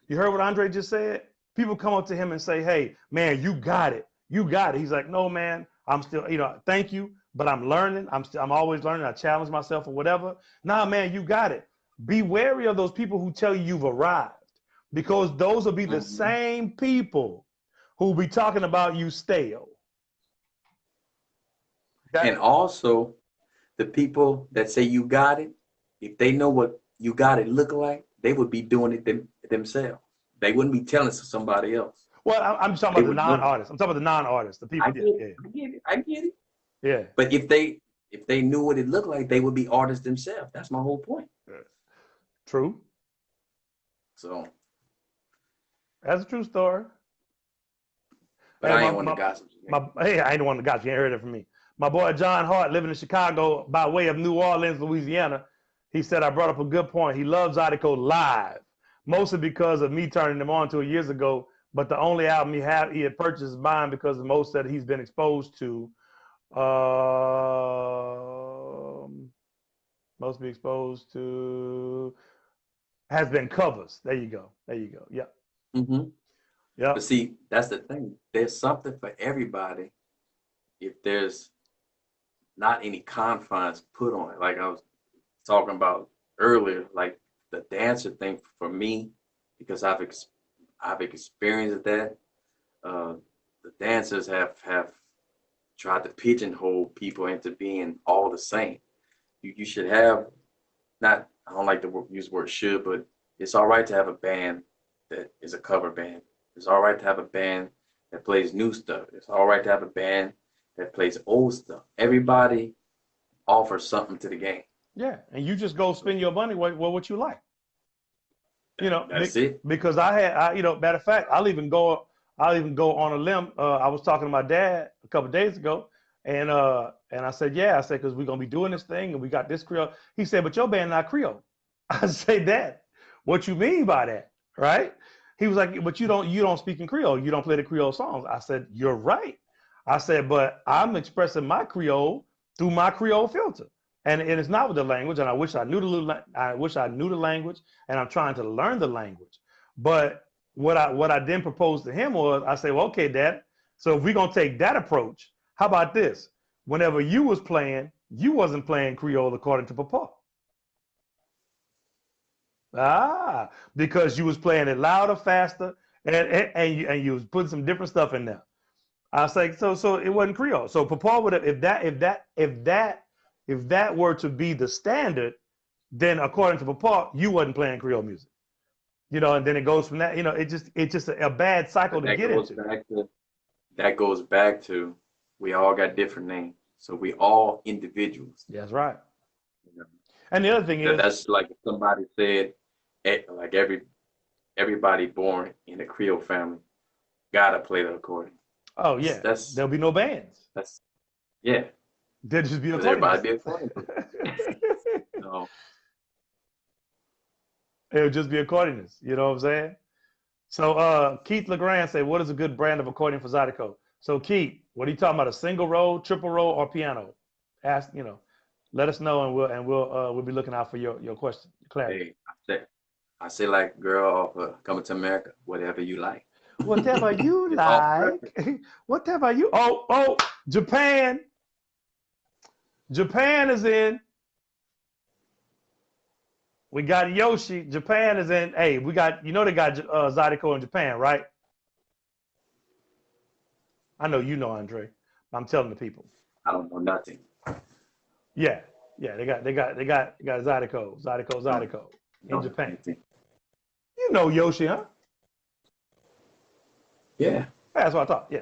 You heard what Andre just said? People come up to him and say, hey, man, you got it. You got it. He's like, no, man, I'm still, thank you, but I'm learning. I'm always learning. I challenge myself or whatever. Nah, man, you got it. Be wary of those people who tell you you've arrived, because those will be the Hmm. same people who will be talking about you stale. And That also, the people that say you got it, if they know what you got it look like, they would be doing it themselves. They wouldn't be telling somebody else. Well, I'm just talking They about the would know. non-artists. I'm talking about the non-artists, the I people. Yeah, get it. yeah, I get it. I get it. yeah. But if they knew what it looked like, they would be artists themselves. That's my whole point. True. So, That's a true story. but Hey, I ain't want to gossip. hey, I ain't the one that got you. You ain't heard it from me. My boy John Hart, living in Chicago by way of New Orleans, Louisiana, he said I brought up a good point. He loves Zydeco live, mostly because of me turning him on to it years ago. But the only album he had purchased is mine because of most that he's been exposed to. Most be exposed to has been covers. There you go. There you go. Yep. Hmm. But Yep. see, that's the thing. There's something for everybody. If there's not any confines put on it. Like I was talking about earlier, like the dancer thing for me, because I've experienced that. Uh, the dancers have tried to pigeonhole people into being all the same. You should have not. I don't like to use the word should, but it's all right to have a band that is a cover band. It's all right to have a band that plays new stuff. It's all right to have a band that plays old stuff. Everybody offers something to the game. Yeah, and you just go spend your money what you like. You know, That's it. because you know, matter of fact, I'll even go on a limb. I was talking to my dad a couple of days ago, and I said, yeah, I said, because we're gonna be doing this thing, and we got this Creole. He said, but your band not Creole. I say that. What you mean by that, right? He was like, but you don't speak in Creole. You don't play the Creole songs. I said, you're right. I said, but I'm expressing my Creole through my Creole filter. And it's not with the language, and I wish I wish I knew the language, and I'm trying to learn the language. But what I then proposed to him was, I say, well, okay, Dad. So if we're gonna take that approach, how about this? Whenever you was playing, you wasn't playing Creole according to Papa. Ah, because you was playing it louder, faster, and you was putting some different stuff in there. I was like, so it wasn't Creole. So Papa would have, if that were to be the standard, then according to Papa, you wasn't playing Creole music. You know, and then it goes from that. You know, it's just a bad cycle But to get into. that goes back to we all got different names, so we all individuals. That's right. You know? And the other thing is, That's like if somebody said, like everybody born in a Creole family gotta play the accordion. oh yeah, That's there'll be no bands. that's yeah. There'll just be Because everybody accordionists. be accordion. So It'll just be accordionists. You know what I'm saying? So Keith LeGrand said, what is a good brand of accordion for Zydeco? So Keith, what are you talking about? A single roll, triple roll, or piano? Ask, you know, let us know, and we'll be looking out for your question, clarity. hey, I say like girl off Coming to America, whatever you like. Whatever you It's all preference. like, whatever you. Oh, Japan, Japan is in. We got Yoshi. Japan is in. Hey, we got, you know, they got Zydeco in Japan, right? I know you know, Andre. I'm telling the people. I don't know nothing. Yeah, yeah, they got Don't Zydeco in know Japan. anything. You know Yoshi, huh? Yeah. That's what I thought. Yeah.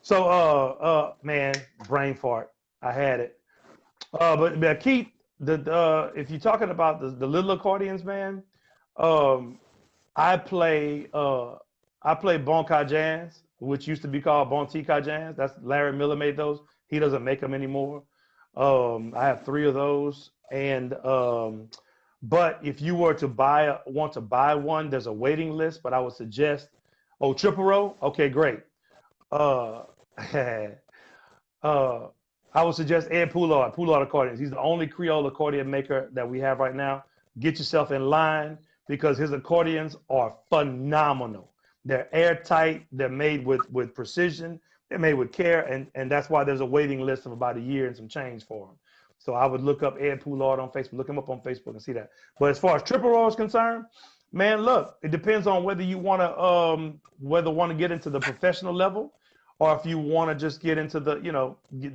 So man, brain fart. I had it. But Keith, if you're talking about the little accordions, man, um, I play Bonkai Jazz, which used to be called Bontika Jazz. That's Larry Miller made those. He doesn't make them anymore. I have 3 of those, and but if you were to want to buy one, there's a waiting list. But I would suggest, triple row. Okay, great. Uh, uh, I would suggest Ed Poulard Accordions. He's the only Creole accordion maker that we have right now. Get yourself in line because his accordions are phenomenal. They're airtight. They're made with precision. They're made with care, and that's why there's a waiting list of about a year and some change for them. So I would look up Ed Poulard on Facebook, look him up on Facebook and see that. But as far as triple roll is concerned, man, look, it depends on whether you want to get into the professional level, or if you want to just get into the,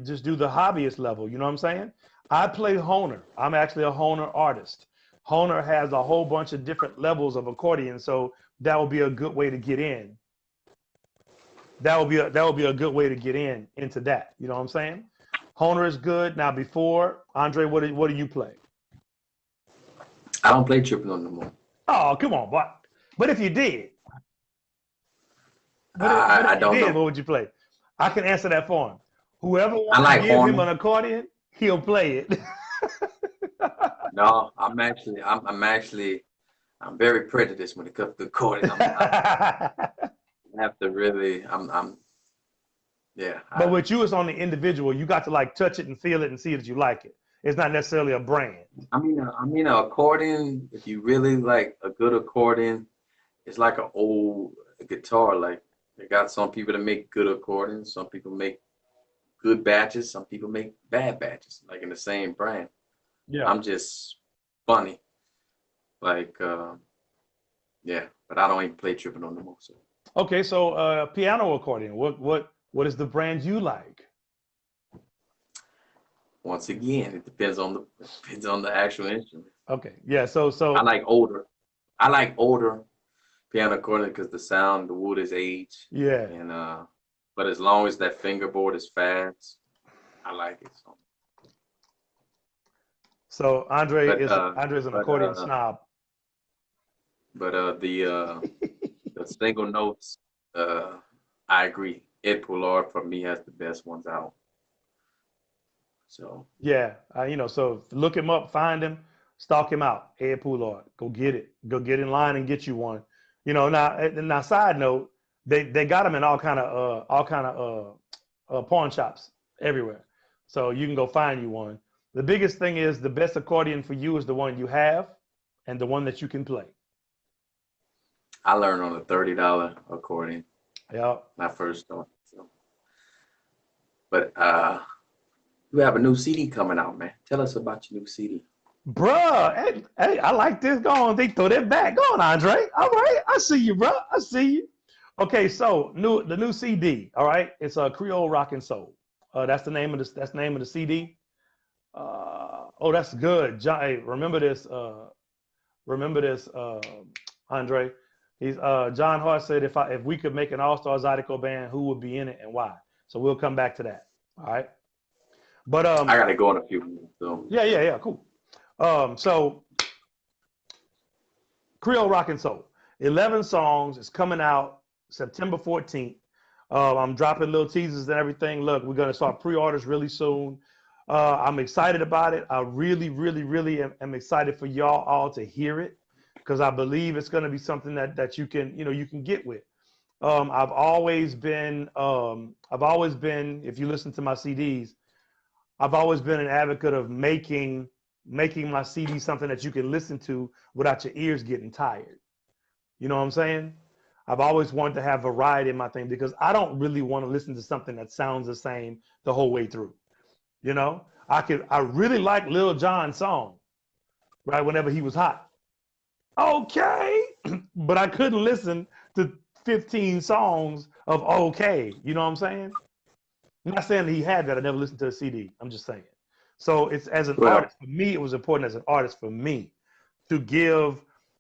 just do the hobbyist level. You know what I'm saying? I play Honer. I'm actually a Honer artist. Honer has a whole bunch of different levels of accordion, so that would be a good way to get in. That would be a good way to get into that. You know what I'm saying? Honer is good. Now, before Andre, what do you play? I don't play triple no more. Oh, come on, boy. But if you did, I if you don't did, know. what would you play? I can answer that for him. Whoever I wants like to give him Horner. an accordion, he'll play it. No, I'm very prejudiced when it comes to accordion. I have to really, yeah. But with you, it's on the individual. You got to like touch it and feel it and see that you like it. It's not necessarily a brand. I mean, an accordion. If you really like a good accordion, it's like an old guitar. Like they got some people that make good accordions. Some people make good batches. Some people make bad batches, like in the same brand. Yeah. I'm just funny, like yeah. But I don't even play tripping on no more. So Okay, so piano accordion. What is the brand you like? once again, it depends on the actual instrument. Okay, yeah. So I so like older. I like older piano accordion because the sound, the wood is aged, yeah. and but as long as that fingerboard is fast, I like it. So, So but Andre's an but accordion snob. the single notes, uh, I agree. Ed Poulard for me has the best ones out. So Yeah, so look him up, find him, stalk him out. Ed Poulard, go get it, go get in line and get you one. Now side note, they got them in all kind of pawn shops everywhere, so you can go find you one. The biggest thing is the best accordion for you is the one you have, and the one that you can play. I learned on a $30 accordion Yeah, when I first started. So, but you have a new CD coming out, man. Tell us about your new CD. bruh. Hey, I like this. Go on, they throw that back. Go on, Andre. All right, I see you, bruh. I see you. Okay, so the new CD. All right, it's a Creole Rock and Soul. That's the name of the CD. Oh, that's good. John, hey, remember this. Remember this, Andre. He's John Hart said if we could make an all star Zydeco band, who would be in it and why? So we'll come back to that. All right. But I gotta go in a few minutes, so yeah, cool. So Creole Rock and Soul, 11 songs. It's coming out September 14th. I'm dropping little teasers and everything. Look, we're gonna start pre-orders really soon. I'm excited about it. I really, really, really am excited for y'all all to hear it because I believe it's gonna be something that you can get with. I've always been. If you listen to my CDs, I've always been an advocate of making my CD something that you can listen to without your ears getting tired. You know what I'm saying? I've always wanted to have variety in my thing because I don't really want to listen to something that sounds the same the whole way through. I really like Lil Jon's song, right? Whenever he was hot. Okay. But I couldn't listen to 15 songs of okay. You know what I'm saying? I'm not saying that he had that. I never listened to a CD. I'm just saying. So it's as an well, artist for me, it was important as an artist for me to give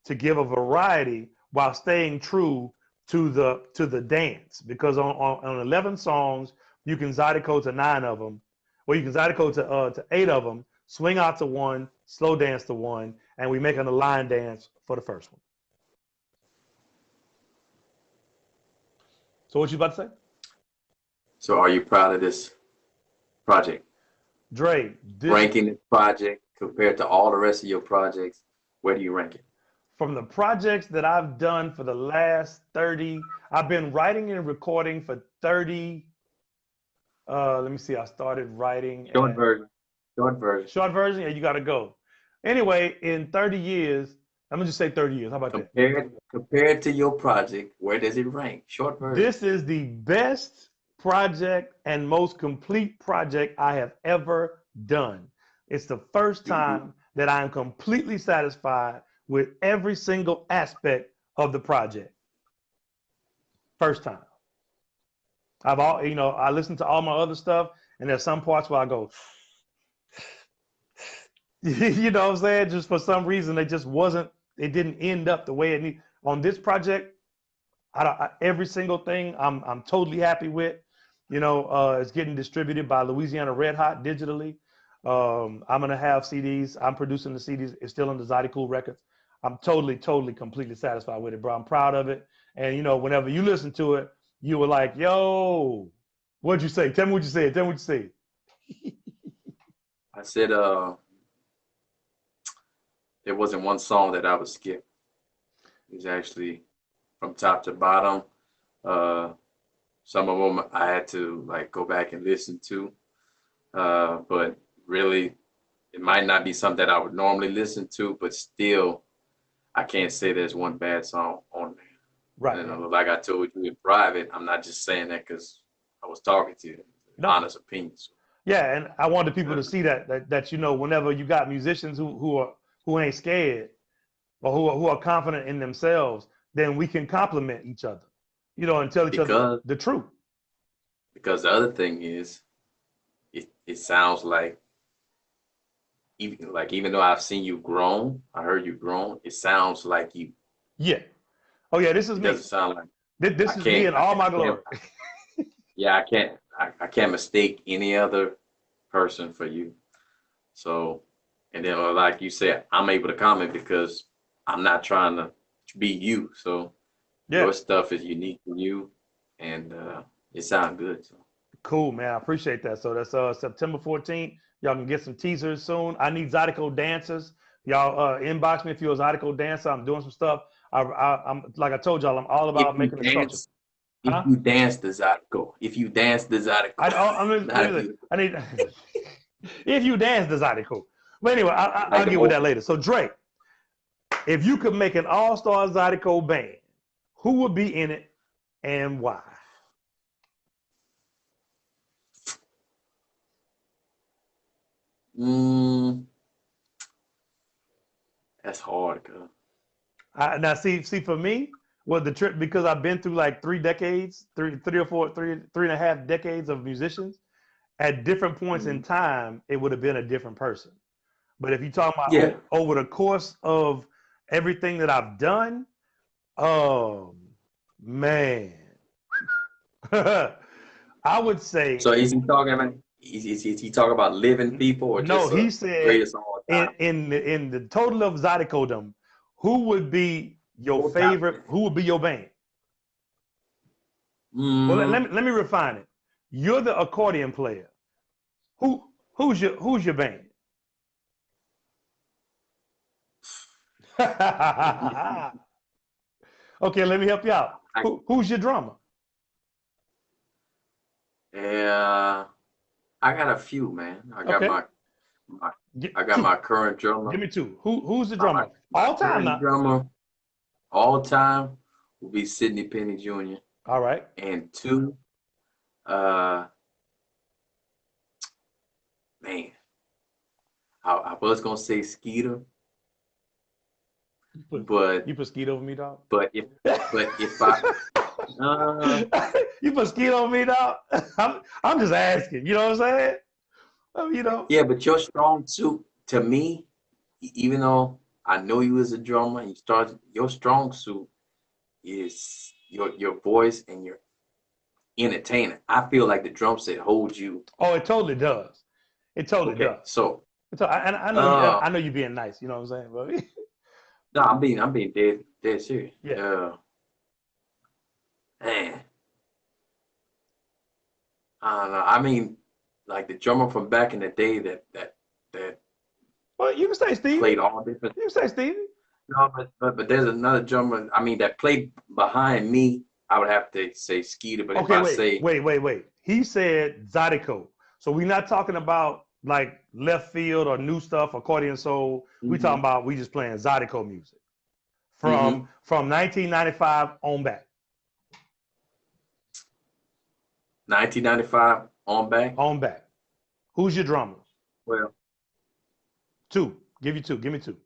a variety while staying true to the dance. Because on 11 songs, you can zydeco to 9 of them, or you can zydeco to 8 of them, swing out to one, slow dance to one, and we make a line dance for the first one. So what you about to say? so are you proud of this project? Dre, this Ranking this project compared to all the rest of your projects, where do you rank it? from the projects that I've done for the last 30, I've been writing and recording for 30. Let me see, I started writing Short at version. Short version. short version. Yeah, you got to go. Anyway, in 30 years, I'm gonna just say 30 years. How about that? Compared to your project, where does it rank? Short version. This is the best project and most complete project I have ever done. It's the first time that I am completely satisfied with every single aspect of the project. First time. I listen to all my other stuff, and there's some parts where I go, you know what I'm saying? Just for some reason, it didn't end up the way it needed. On this project, every single thing I'm totally happy with. It's getting distributed by Louisiana Red Hot digitally. I'm gonna have CDs. I'm producing the CDs. It's still on the Zydeco Records. I'm totally, totally, completely satisfied with it, bro. I'm proud of it. And whenever you listen to it, you were like, "Yo, what'd you say? Tell me what you said. Tell me what you said." I said there wasn't one song that I would skip. It was actually from top to bottom. Uh, some of them I had to like go back and listen to. But really, it might not be something that I would normally listen to, but still, I can't say there's one bad song on there. Right, And right. like I told you in private, I'm not just saying that because I was talking to you. No. honest opinions. Yeah, and I wanted people Uh, to see that whenever you got musicians who ain't scared or who are confident in themselves, then we can complement each other, and tell each other because the truth. because the other thing is, it sounds like, even though I've seen you grown, I heard you grown. It sounds like you. Yeah. Oh yeah, this is It me. doesn't sound like This is me in all my I can't. glory. Yeah, I can't mistake any other person for you. So, and then like you said, I'm able to comment because I'm not trying to be you. So Yeah. your stuff is unique to you, and it sounds good. So Cool, man. I appreciate that. So that's September 14th. Y'all can get some teasers soon. I need Zydeco dancers. Y'all inbox me if you're a Zydeco dancer. I'm doing some stuff. I'm like I told y'all, I'm all if about you making the culture. dance, if Huh? you dance the Zydeco, if you dance the Zydeco, I mean, that'd be I need if you dance the Zydeco. But anyway, like I'll the get with old. that later. So Drake, if you could make an all-star Zydeco band, who would be in it and why? Mm, that's hard, cuz. Now, see, for me, well, the trip because I've been through like 3 decades, three or four, three and a half decades of musicians. At different points in Mhm. time, it would have been a different person. But if you talk about Yeah. over the course of everything that I've done, oh man, I would say So is he talking about? Is he talking about living people or no. just He said greatest of all time? in the total of Zydeco, who would be your All time. favorite? Who would be your band? Well, Mm, let me refine it. You're the accordion player. Who's your band? Okay, let me help you out. I, Who's your drummer? yeah, I got a few, man. Okay, My I get got two. my current Give drummer. me two. Who's the My drummer? my All time current now. drummer all time will be Sidney Penny Jr. All right. And two, uh, man, I was gonna say Skeeter, You put but you put skeet over me, dog. but if but if I uh You put skeet over me, dog. I'm just asking. You know what I'm saying? yeah, but your strong suit to me, even though I know you as a drummer, you started your strong suit is your voice and your entertainer. I feel like the drum set holds you. Oh, it totally does. It totally Okay, does. so And I know you. uh I know you being nice. You know what I'm saying? But no, I'm being dead serious. yeah. Man, I don't know. I mean, like the drummer from back in the day that Well, you can say Stevie. played all different. You can say Stevie. No, but there's another drummer. I mean, that played behind me. I would have to say Skeeter, but if Okay, I say wait. He said Zydeco. So we're not talking about like left field or new stuff, accordion soul. We talking hmm about we just playing Zydeco music hmm from 1995 on back. 1995 on back. On back. Who's your drummer? Well, Two. Give you two. Give me two.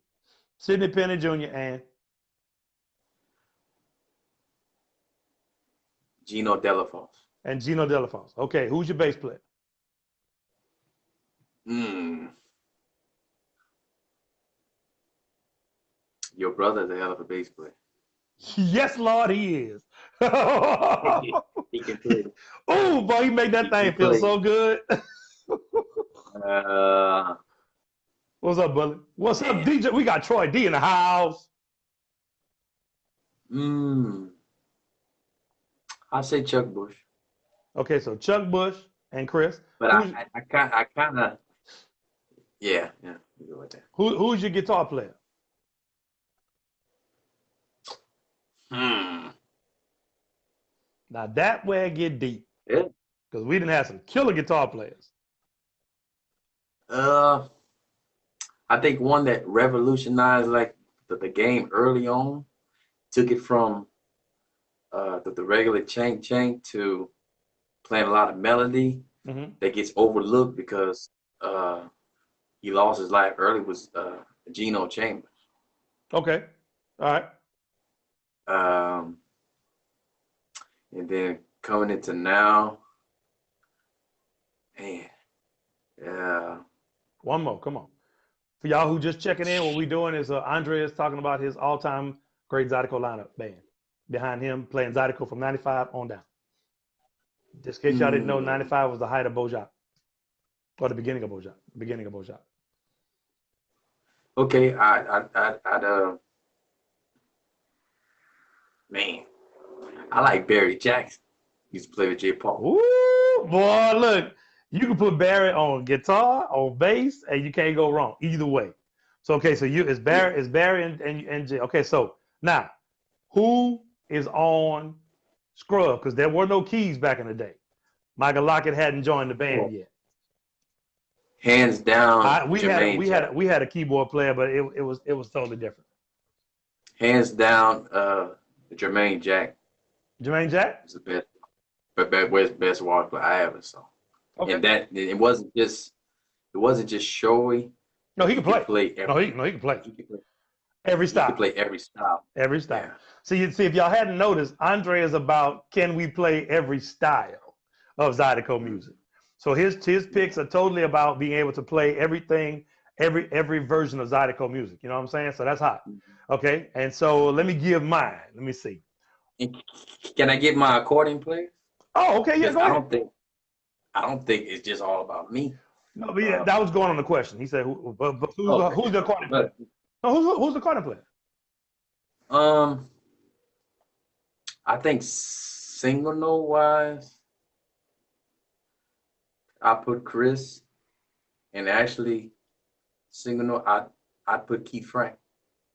Sidney Penny Jr. Gino Delafosse. and Gino Delafonte. Okay, who's your bass player? Mm, your brother's a hell of a bass player. Yes, Lord, he is. Oh, He can play. boy, he made that He can thing feel play. so good. Uh, What's up, Bully? What's up, man. DJ? We got Troy D in the house. Mm, I say Chuck Bush, Okay, so Chuck Bush and Chris. but Who's I kind of, yeah, we go with that. who's your guitar player? Hmm. Now that where it get deep Yeah. because we didn't have some killer guitar players. Uh, I think one that revolutionized like the game early on, took it from the regular chang chang to playing a lot of melody. that gets overlooked because he lost his life early was Geno Chambers. Okay. All right. Um, and then coming into now, man, yeah. One more. Come on. For y'all who just checking in, what we doing is Andre is talking about his all-time great Zydeco lineup band. Behind him, playing Zydeco from 95 on down. Just in case y'all didn't know, 95 was the height of Bojack. Or the beginning of Bojack. Beginning of Bojack. Okay, man, I like Barry Jackson. He used to play with J. Paul. Ooh, boy, look. You can put Barry on guitar, on bass, and you can't go wrong either way. So okay, so it's Barry, and Jay. Okay, so now who is on Scrub? Because there were no keys back in the day. Michael Lockett hadn't joined the band yet. Hands down, we had a keyboard player, but it was totally different. Hands down, Jermaine Jack. Jermaine Jack is the best water player I ever saw. Okay. And that it wasn't just showy. No, he could play. He can play. He can play every style. He could play every style. Every style. Yeah. See, if y'all hadn't noticed, Andre is about can we play every style of Zydeco music. So his picks are totally about being able to play everything, every version of Zydeco music. You know what I'm saying? So that's hot. Okay. And so let me give mine. Let me see. Can I get my accordion player? Oh, okay. Yeah, go ahead. I don't think it's just all about me. No, but yeah, that was going on the question. He said, who's the accordion player? No, who's the accordion player? I think single note wise, I put Chris, and actually single note I put Keith Frank.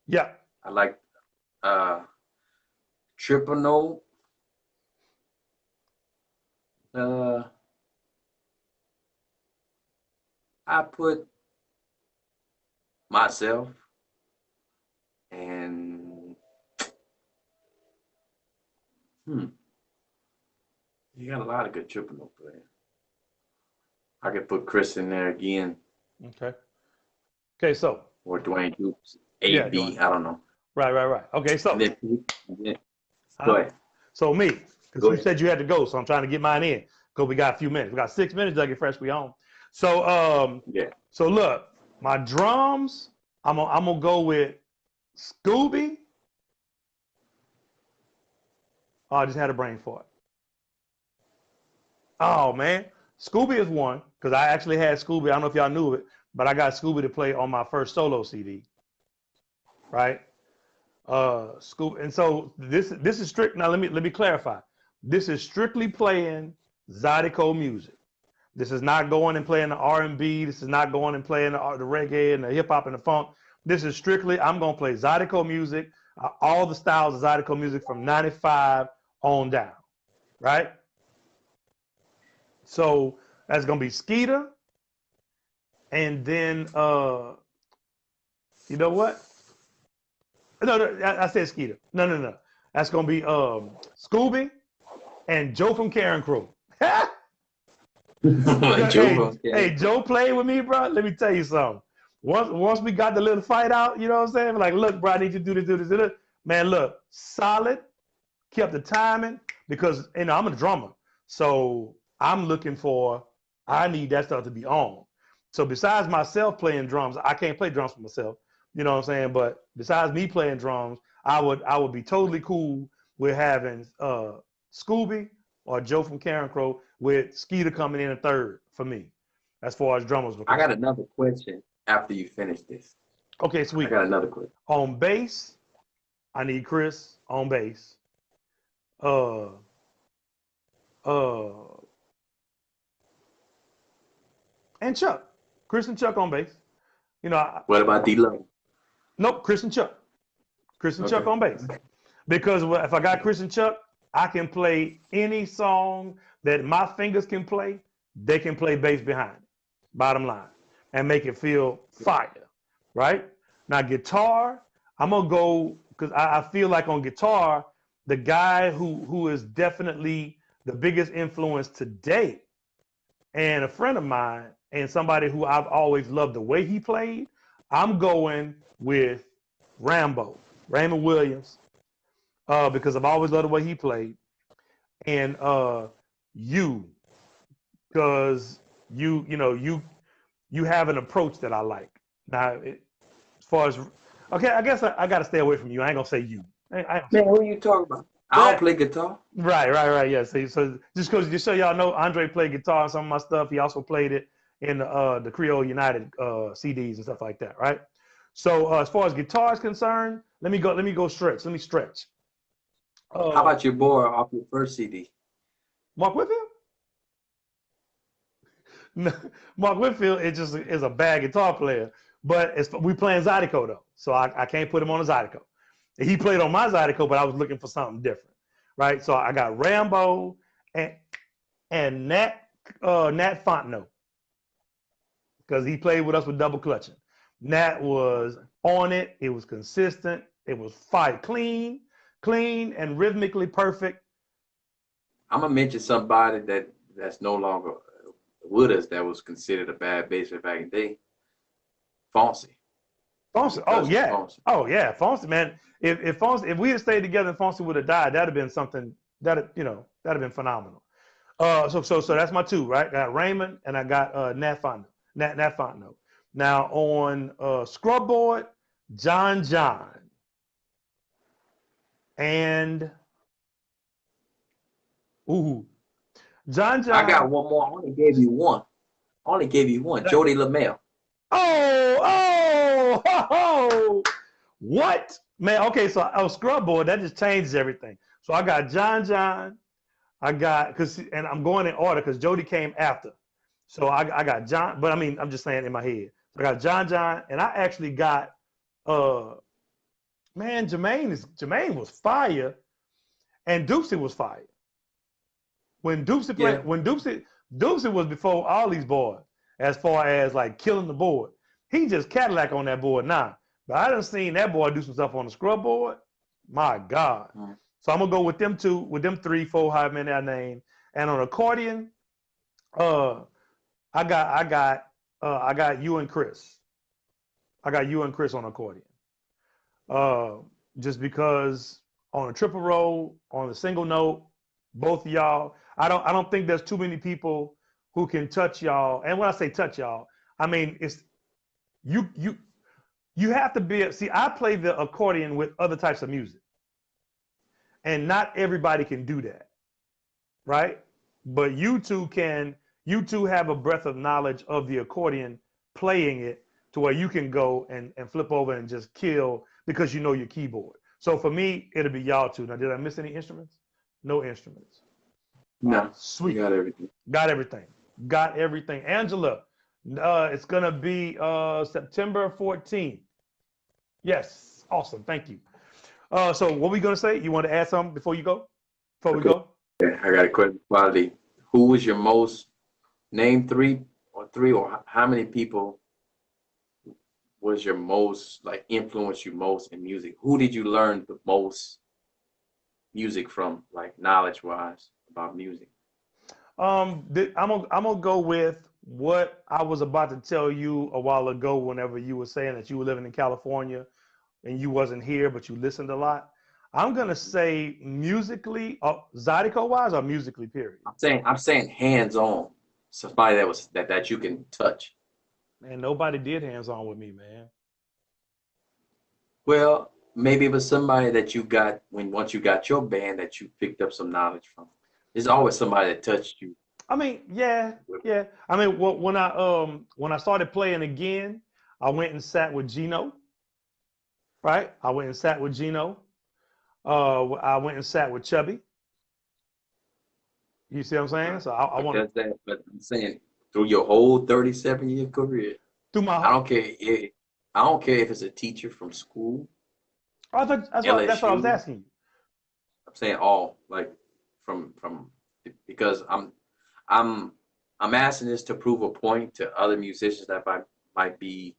Yeah. I like triple note. I put myself, and you got a lot of good triple note players. I could put Chris in there again. Okay, so. Or Dwayne Hoops, AB, I don't know. Right. Okay, so. And then, go ahead. So me, because you said you had to go, so I'm trying to get mine in. Because we got a few minutes. We got 6 minutes to get fresh. We on. So So look, my drums, I'm gonna go with Scooby. Oh, I just had a brain fart. Oh man, Scooby is one because I actually had Scooby. I don't know if y'all knew it, but I got Scooby to play on my first solo CD. Right? Scooby, and so this is strict. Now let me clarify. This is strictly playing Zydeco music. This is not going and playing the R&B. This is not going and playing the reggae and the hip hop and the funk. This is strictly, I'm going to play Zydeco music, all the styles of Zydeco music from 95 on down, right? So that's going to be Skeeter. And then, you know what? No, I said Skeeter. No. That's going to be Scooby and Joe from Karen Crew. Hey, Joe played with me, bro. Let me tell you something. Once we got the little fight out, you know what I'm saying? Like, look, bro, I need you to do this. Man, look, solid, kept the timing because, I'm a drummer. So I'm looking I need that stuff to be on. So besides myself playing drums, I can't play drums for myself. You know what I'm saying? But besides me playing drums, I would be totally cool with having Scooby or Joe from Karen Crow with Skeeter coming in a third for me, as far as drummers. I got another question after you finish this. Okay, sweet. I got another question. On bass, I need Chris on bass. And Chuck. Chris and Chuck on bass. What about D-Lo? Nope, Chris and Chuck. Chris and Chuck on bass. Because if I got Chris and Chuck, I can play any song that my fingers can play. They can play bass behind it, bottom line, and make it feel fire, right? Now, guitar, I'm going to go, because I feel like on guitar, the guy who is definitely the biggest influence today and a friend of mine and somebody who I've always loved the way he played, I'm going with Raymond Williams, because I've always loved the way he played, and you, because you have an approach that I like. Now, as far as okay, I guess I got to stay away from you. I ain't gonna say you. I ain't gonna say Man, who are you talking about? I don't that. play guitar. Right. Yeah. So just so y'all know, Andre played guitar on some of my stuff. He also played it in the Creole United CDs and stuff like that, right? So as far as guitar is concerned, let me go stretch. Let me stretch. How Uh, about your boy off your first CD? Mark Whitfield. No, Mark Whitfield is a bad guitar player, but we playing Zydeco though, so I can't put him on a Zydeco. He played on my Zydeco, but I was looking for something different, right? So I got Rambo and Nat Fontenot, because he played with us with double clutching. Nat was on it. It was consistent. It was fight clean and rhythmically perfect. I'm gonna mention somebody that's no longer with us that was considered a bad bassist back in the day. Fonzie. He's a Fonzie. Oh cousin of yeah. Fonzie. Oh yeah. Fonzie, man. If we had stayed together and Fonzie would have died, that'd have been something that'd have been phenomenal. So that's my two, right? I got Raymond and I got Nat Fontenot. Nat Fontenot. Now on Scrubboard, John and ooh, I got John. one more. I only gave you one. I only gave you one. Jody LaMelle. Oh, what? Man, okay, so Scrubboard, that just changes everything. So I got John, I got, and I'm going in order because Jody came after. So I got John, but I mean, I'm just saying in my head. So I got John, and I actually got, uh, man, Jermaine was fire, and Dupsy was fire. When Dupsy Yeah. played, Dupsy was before all these boys, as far as like killing the board. He just Cadillac on that board now. But I done seen that boy do some stuff on the scrub board. My God. Mm. So I'm gonna go with them two, with them three, four, however many I name. And on accordion, uh, I got you and Chris. I got you and Chris on accordion. Uh, just because on a triple roll, on a single note, both of y'all, I don't think there's too many people who can touch y'all. And when I say touch y'all, I mean it's you you you have to be. See, I play the accordion with other types of music, and not everybody can do that, right? But you two can. You two have a breadth of knowledge of the accordion, playing it to where you can go and flip over and just kill because you know your keyboard. So for me, it'll be y'all two. Now, did I miss any instruments? No instruments. All right, No, you sweet. got everything. Got everything. Got everything. Angela, it's gonna be September 14th. Yes, awesome. Thank you. So what we gonna say? You want to add something before you go? Before we Okay. go? I got a question. Quality. Who was your most name three or how many people was your most like influenced you most in music? Who did you learn the most music from, like knowledge wise about music? I'm gonna go with what I was about to tell you a while ago. Whenever you were saying that you were living in California and you wasn't here, but you listened a lot. I'm gonna say musically, Zydeco wise, or musically, period. I'm saying hands on. Somebody that you can touch. Man, nobody did hands on with me, man. Well, maybe it was somebody that you got once you got your band that you picked up some knowledge from. There's always somebody that touched you. I mean, yeah. I mean, when I started playing again, I went and sat with Gino. Right? I went and sat with Gino. I went and sat with Chubby. You see what I'm saying? So I But want to but I'm saying through your whole 37-year career, do my. I don't care if it's a teacher from school, I thought that's what I was LSU. asking you. I'm saying all like from because I'm I'm asking this to prove a point to other musicians that might be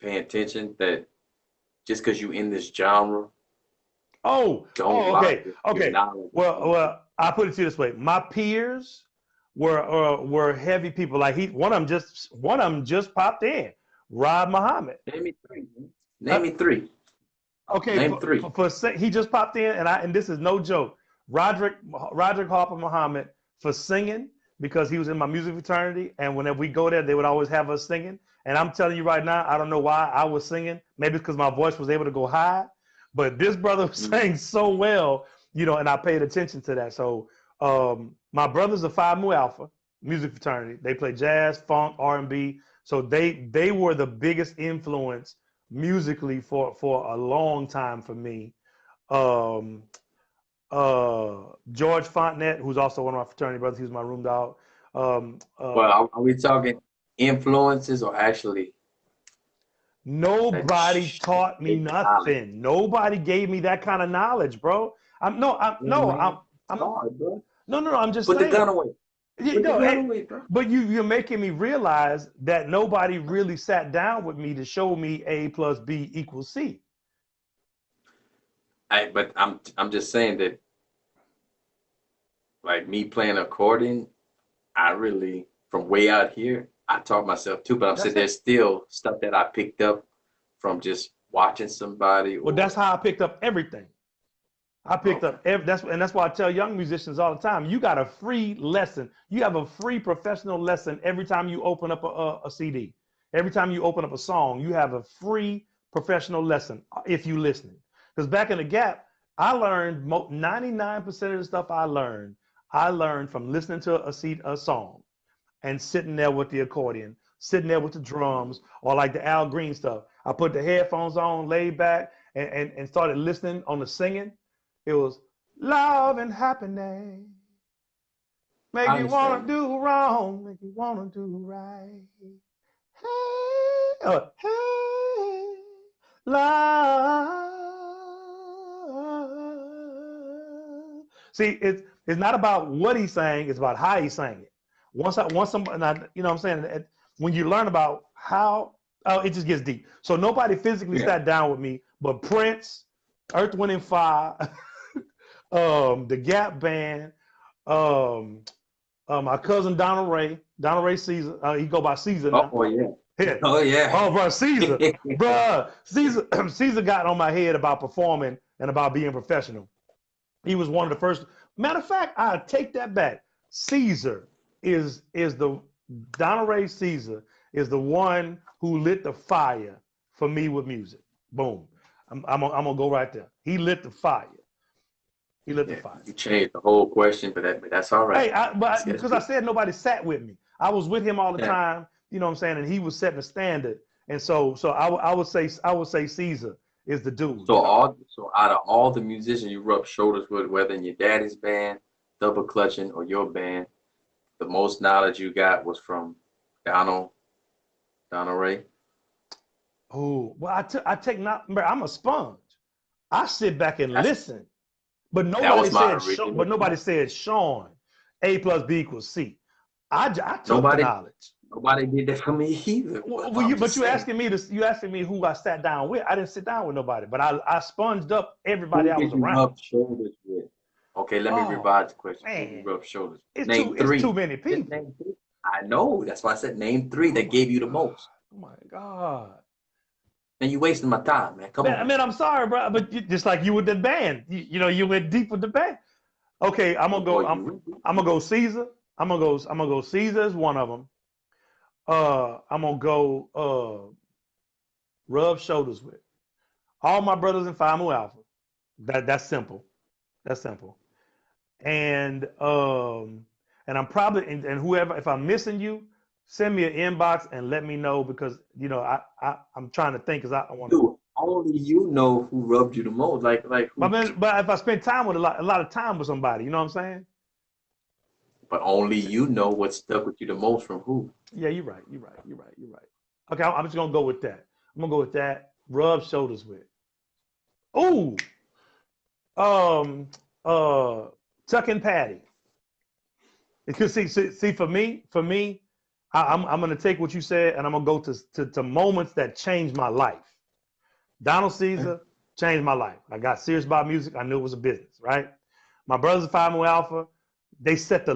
paying attention that just because you in this genre don't block Okay, your okay. knowledge. Well, I put it to you this way: my peers were heavy people. Like one of them just popped in. Rob Muhammad. Name me three. Man. Uh, Name me three. okay, Name three. he just popped in, and this is no joke. Roderick Harper Muhammad for singing because he was in my music fraternity, and whenever we go there, they would always have us singing. And I'm telling you right now, I don't know why I was singing. Maybe it's because my voice was able to go high, but this brother sang so well, and I paid attention to that. So my brothers are Phi Mu Alpha music fraternity. They play jazz, funk, R&B. So they were the biggest influence musically for a long time for me. Um, George Fontenette, who's also one of my fraternity brothers, he was my room dog. Well, are we talking influences or actually that Nobody taught me knowledge? nothing. Nobody gave me that kind of knowledge, bro. I'm no, I'm Yeah, no, man. I'm It's hard, bro. no. I'm just Put the gun saying. away. Put the No, gun away, bro. but you're making me realize that nobody really sat down with me to show me A plus B equals C. But I'm just saying that, like me playing accordion, I really from way out here, I taught myself too. But I'm saying That's it. there's still stuff that I picked up from just watching somebody Well, that's or how I picked up everything. I picked okay. up that's why I tell young musicians all the time. You got a free lesson. You have a free professional lesson every time you open up a CD. Every time you open up a song, you have a free professional lesson if you listening. Because back in the Gap, I learned 99% of the stuff I learned from listening to a song and sitting there with the accordion, sitting there with the drums, or like the Al Green stuff. I put the headphones on, laid back, and started listening on the singing. It was love and happiness. Make I you wanna understand. do wrong, make you wanna do right. Hey, hey, love. See, it's not about what he sang; it's about how he sang it. Once somebody, you know what I'm saying. When you learn about how, it just gets deep. So nobody physically Yeah. sat down with me, but Prince, Earth, Wind and Fire, the Gap Band, um, my cousin Donald Ray Caesar. He go by Caesar now. Oh yeah. Yeah. Oh yeah. Oh, bro, Caesar, Caesar got on my head about performing and about being professional. He was one of the first. Matter of fact, I take that back. Caesar is the Donald Ray Caesar is the one who lit the fire for me with music. Boom. I'm gonna go right there. He lit the fire. He lit the Yeah. fire. You changed the whole question, but that's all right. Hey, but That's because I good. said nobody sat with me, I was with him all the Yeah. time. You know what I'm saying? And he was setting a standard. And so I would say Caesar is the dude. So out of all the musicians you rub shoulders with, whether in your daddy's band, double clutching, or your band, the most knowledge you got was from Donald Donald Ray. Oh, well, I take not. I'm a sponge. I sit back and That's listen. But that nobody was my said. original But nobody question. said Sean. A plus B equals C. I took the Nobody knowledge. nobody did that for me either. But Well, I'm but just you saying, asking me this. You asking me who I sat down with. I didn't sit down with nobody. But I sponged up everybody who I was did you around. rub shoulders with? Okay, let me Oh revise the question. Who did you man, rub shoulders? it's too Name it's too three. many Just people. name three. I know. That's why I said name three Oh that my gave you the god. most. Oh my god. And you wasting my time, man. Come on, Man, man. I'm sorry, bro, but just like you with the band, you went deep with the band. Okay, I'm gonna Boy, go. I'm, you I'm gonna go Caesar. I'm gonna go Caesar as one of them. I'm gonna go rub shoulders with all my brothers in Phi Mu Alpha. That's simple. That's simple. And I'm probably and whoever, if I'm missing you, send me an inbox and let me know because I'm trying to think because I want to. do. Only you know who rubbed you the most. Like who? But if I spend time with a lot of time with somebody, you know what I'm saying? But only you know what stuck with you the most from who. Yeah, you're right. You're right. You're right. You're right. Okay, I'm just gonna go with that. I'm gonna go with that. Rub shoulders with. Ooh, um, uh, Tuck and Patty. Because see, for me, I'm gonna take what you said and I'm gonna go to moments that changed my life. Donald Okay. Caesar changed my life. I got serious about music. I knew it was a business, right? My brothers, Phi Mu Alpha, they set the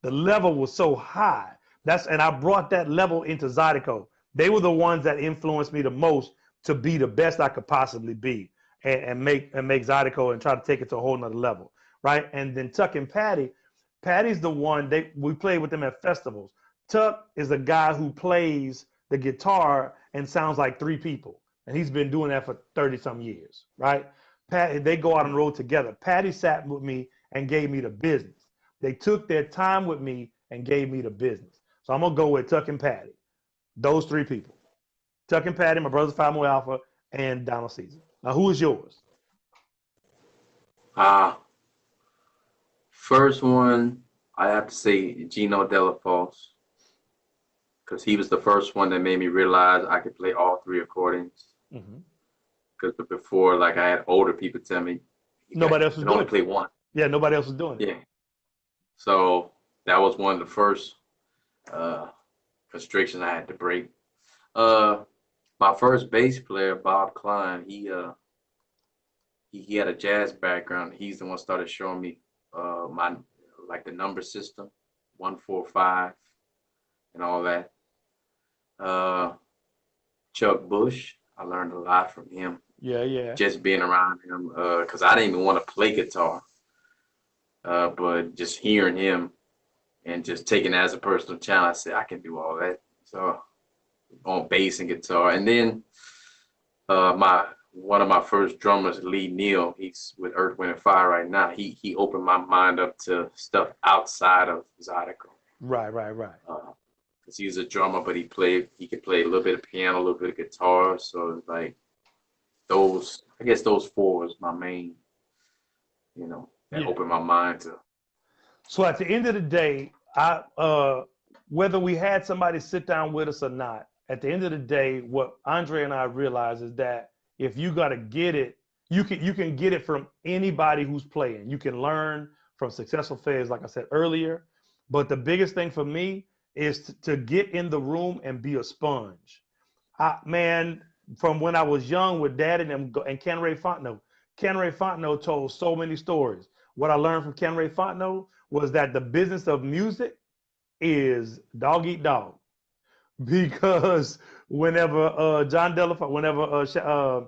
The level was so high. And I brought that level into Zydeco. They were the ones that influenced me the most to be the best I could possibly be, and make Zydeco and try to take it to a whole nother level, right? And then Tuck and Patty's the one we played with them at festivals. Tuck is a guy who plays the guitar and sounds like three people, and he's been doing that for 30 some years, right? They go out on the road together. Patty sat with me and gave me the business. They took their time with me and gave me the business. So I'm gonna go with Tuck and Patty. Those three people. Tuck and Patty, my brother's Phi Mu Alpha, and Donald Caesar. Now, who is yours? First one, I have to say Gino Delafosse, because he was the first one that made me realize I could play all three accordions. Because before, like, I had older people tell me nobody else was can doing only it. play one. Yeah, nobody else was doing it. Yeah. So that was one of the first constrictions I had to break. My first bass player, Bob Klein, he had a jazz background. He's the one started showing me the number system, 1-4-5, and all that. Chuck Bush, I learned a lot from him. Yeah. Just being around him, because I didn't even want to play guitar, but just hearing him and just taking it as a personal challenge, I said I can do all that. So on bass and guitar, and then one of my first drummers, Lee Neal, he's with Earth, Wind and Fire right now. He opened my mind up to stuff outside of Zydeco. Right. Because he's a drummer, but he could play a little bit of piano, a little bit of guitar. So like those four was my main, that opened my mind to. So at the end of the day, whether we had somebody sit down with us or not, at the end of the day, what Andre and I realized is that if you got to get it, you can get it from anybody who's playing. You can learn from successful players, like I said earlier. But the biggest thing for me is to get in the room and be a sponge. Man, from when I was young with Dad and Ken Ray Fontenot. Ken Ray Fontenot told so many stories. What I learned from Ken Ray Fontenot was that the business of music is dog eat dog. Because whenever John Delafonte,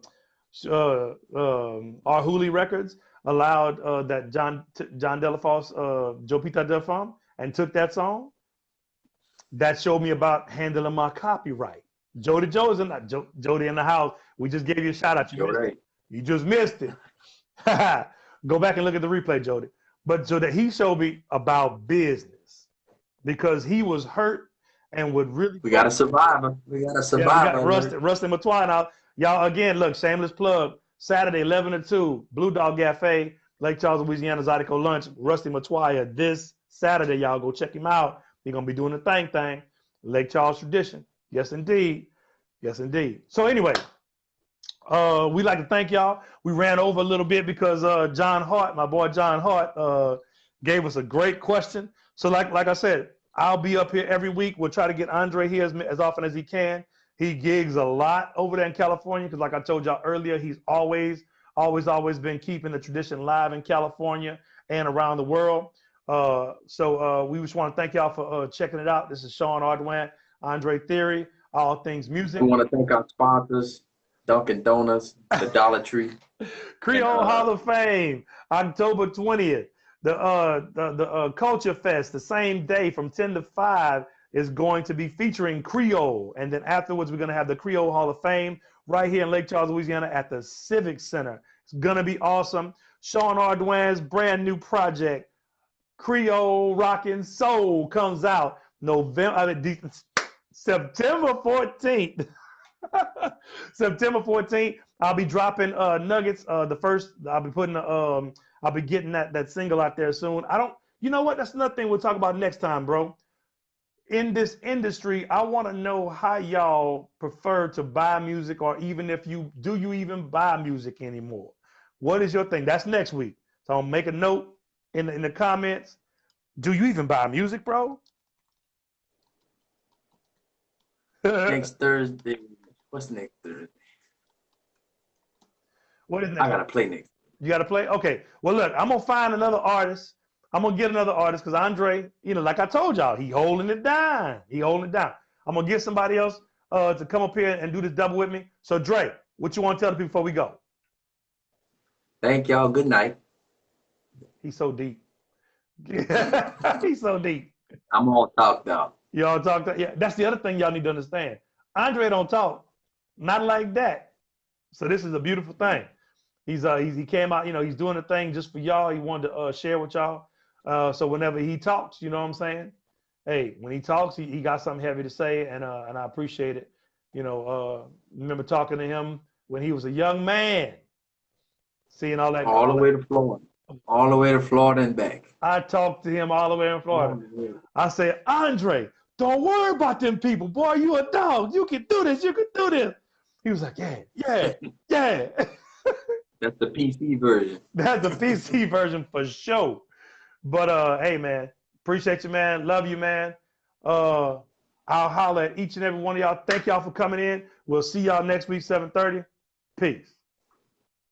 our Hooli Records allowed that John Delafosse, Joe Pita de Femme, and took that song, that showed me about handling my copyright. Jody Joe's in that. Jody in the house. We just gave you a shout out. You just missed it. Go back and look at the replay, Jody. But so that he showed me about business, because he was hurt and would really. We gotta survive. We gotta survive. Yeah, we got Rusty Matois out. Y'all, again, look, shameless plug. Saturday, 11 to 2, Blue Dog Cafe, Lake Charles, Louisiana, Zydeco Lunch. Rusty Matois this Saturday. Y'all go check him out. He's gonna be doing the thing. Lake Charles tradition. Yes, indeed. So anyway, we'd like to thank y'all. We ran over a little bit because John Hart, my boy John Hart, gave us a great question. So like I said, I'll be up here every week. We'll try to get Andre here as often as he can. He gigs a lot over there in California because, like I told y'all earlier, he's always been keeping the tradition live in California and around the world. So we just want to thank y'all for checking it out. This is Sean Ardoin, Andre Thierry, All Things Music. We want to thank our sponsors, Dunkin' Donuts, the Dollar Tree. Creole Hall of Fame, October 20th. The Culture Fest, the same day from 10 to 5, is going to be featuring Creole. And then afterwards, we're going to have the Creole Hall of Fame right here in Lake Charles, Louisiana at the Civic Center. It's going to be awesome. Sean Ardoin's brand new project, Creole Rockin' Soul, comes out September 14th. September 14th, I'll be dropping nuggets. I'll be getting that single out there soon. You know what? That's another thing we'll talk about next time, bro. In this industry, I want to know how y'all prefer to buy music, or even do you even buy music anymore? What is your thing? That's next week. So I'll make a note in the comments. Do you even buy music, bro? Next Thursday. What's next Thursday? What is next? I gotta play next. You gotta play? Okay. Well, look, I'm gonna find another artist I'm gonna get another artist because Andre, like I told y'all, he holding it down. He holding it down. I'm gonna get somebody else to come up here and do this double with me. So Dre, what you want to tell the people before we go? Thank y'all. Good night. He's so deep. He's so deep. I'm all talked out. Y'all talk. Yeah, that's the other thing y'all need to understand. Andre don't talk, not like that. So this is a beautiful thing. He came out. He's doing the thing just for y'all. He wanted to share with y'all. So whenever he talks, you know what I'm saying? Hey, when he talks, he got something heavy to say, and I appreciate it. Remember talking to him when he was a young man, seeing all that. All the way to Florida. All the way to Florida and back. I talked to him all the way in Florida. I said, Andre, don't worry about them people. Boy, you a dog. You can do this. You can do this. He was like, yeah, yeah, yeah. That's the PC version. That's the PC version for sure. But hey, man, appreciate you, man. Love you, man. I'll holler at each and every one of y'all. Thank y'all for coming in. We'll see y'all next week, 7:30. Peace.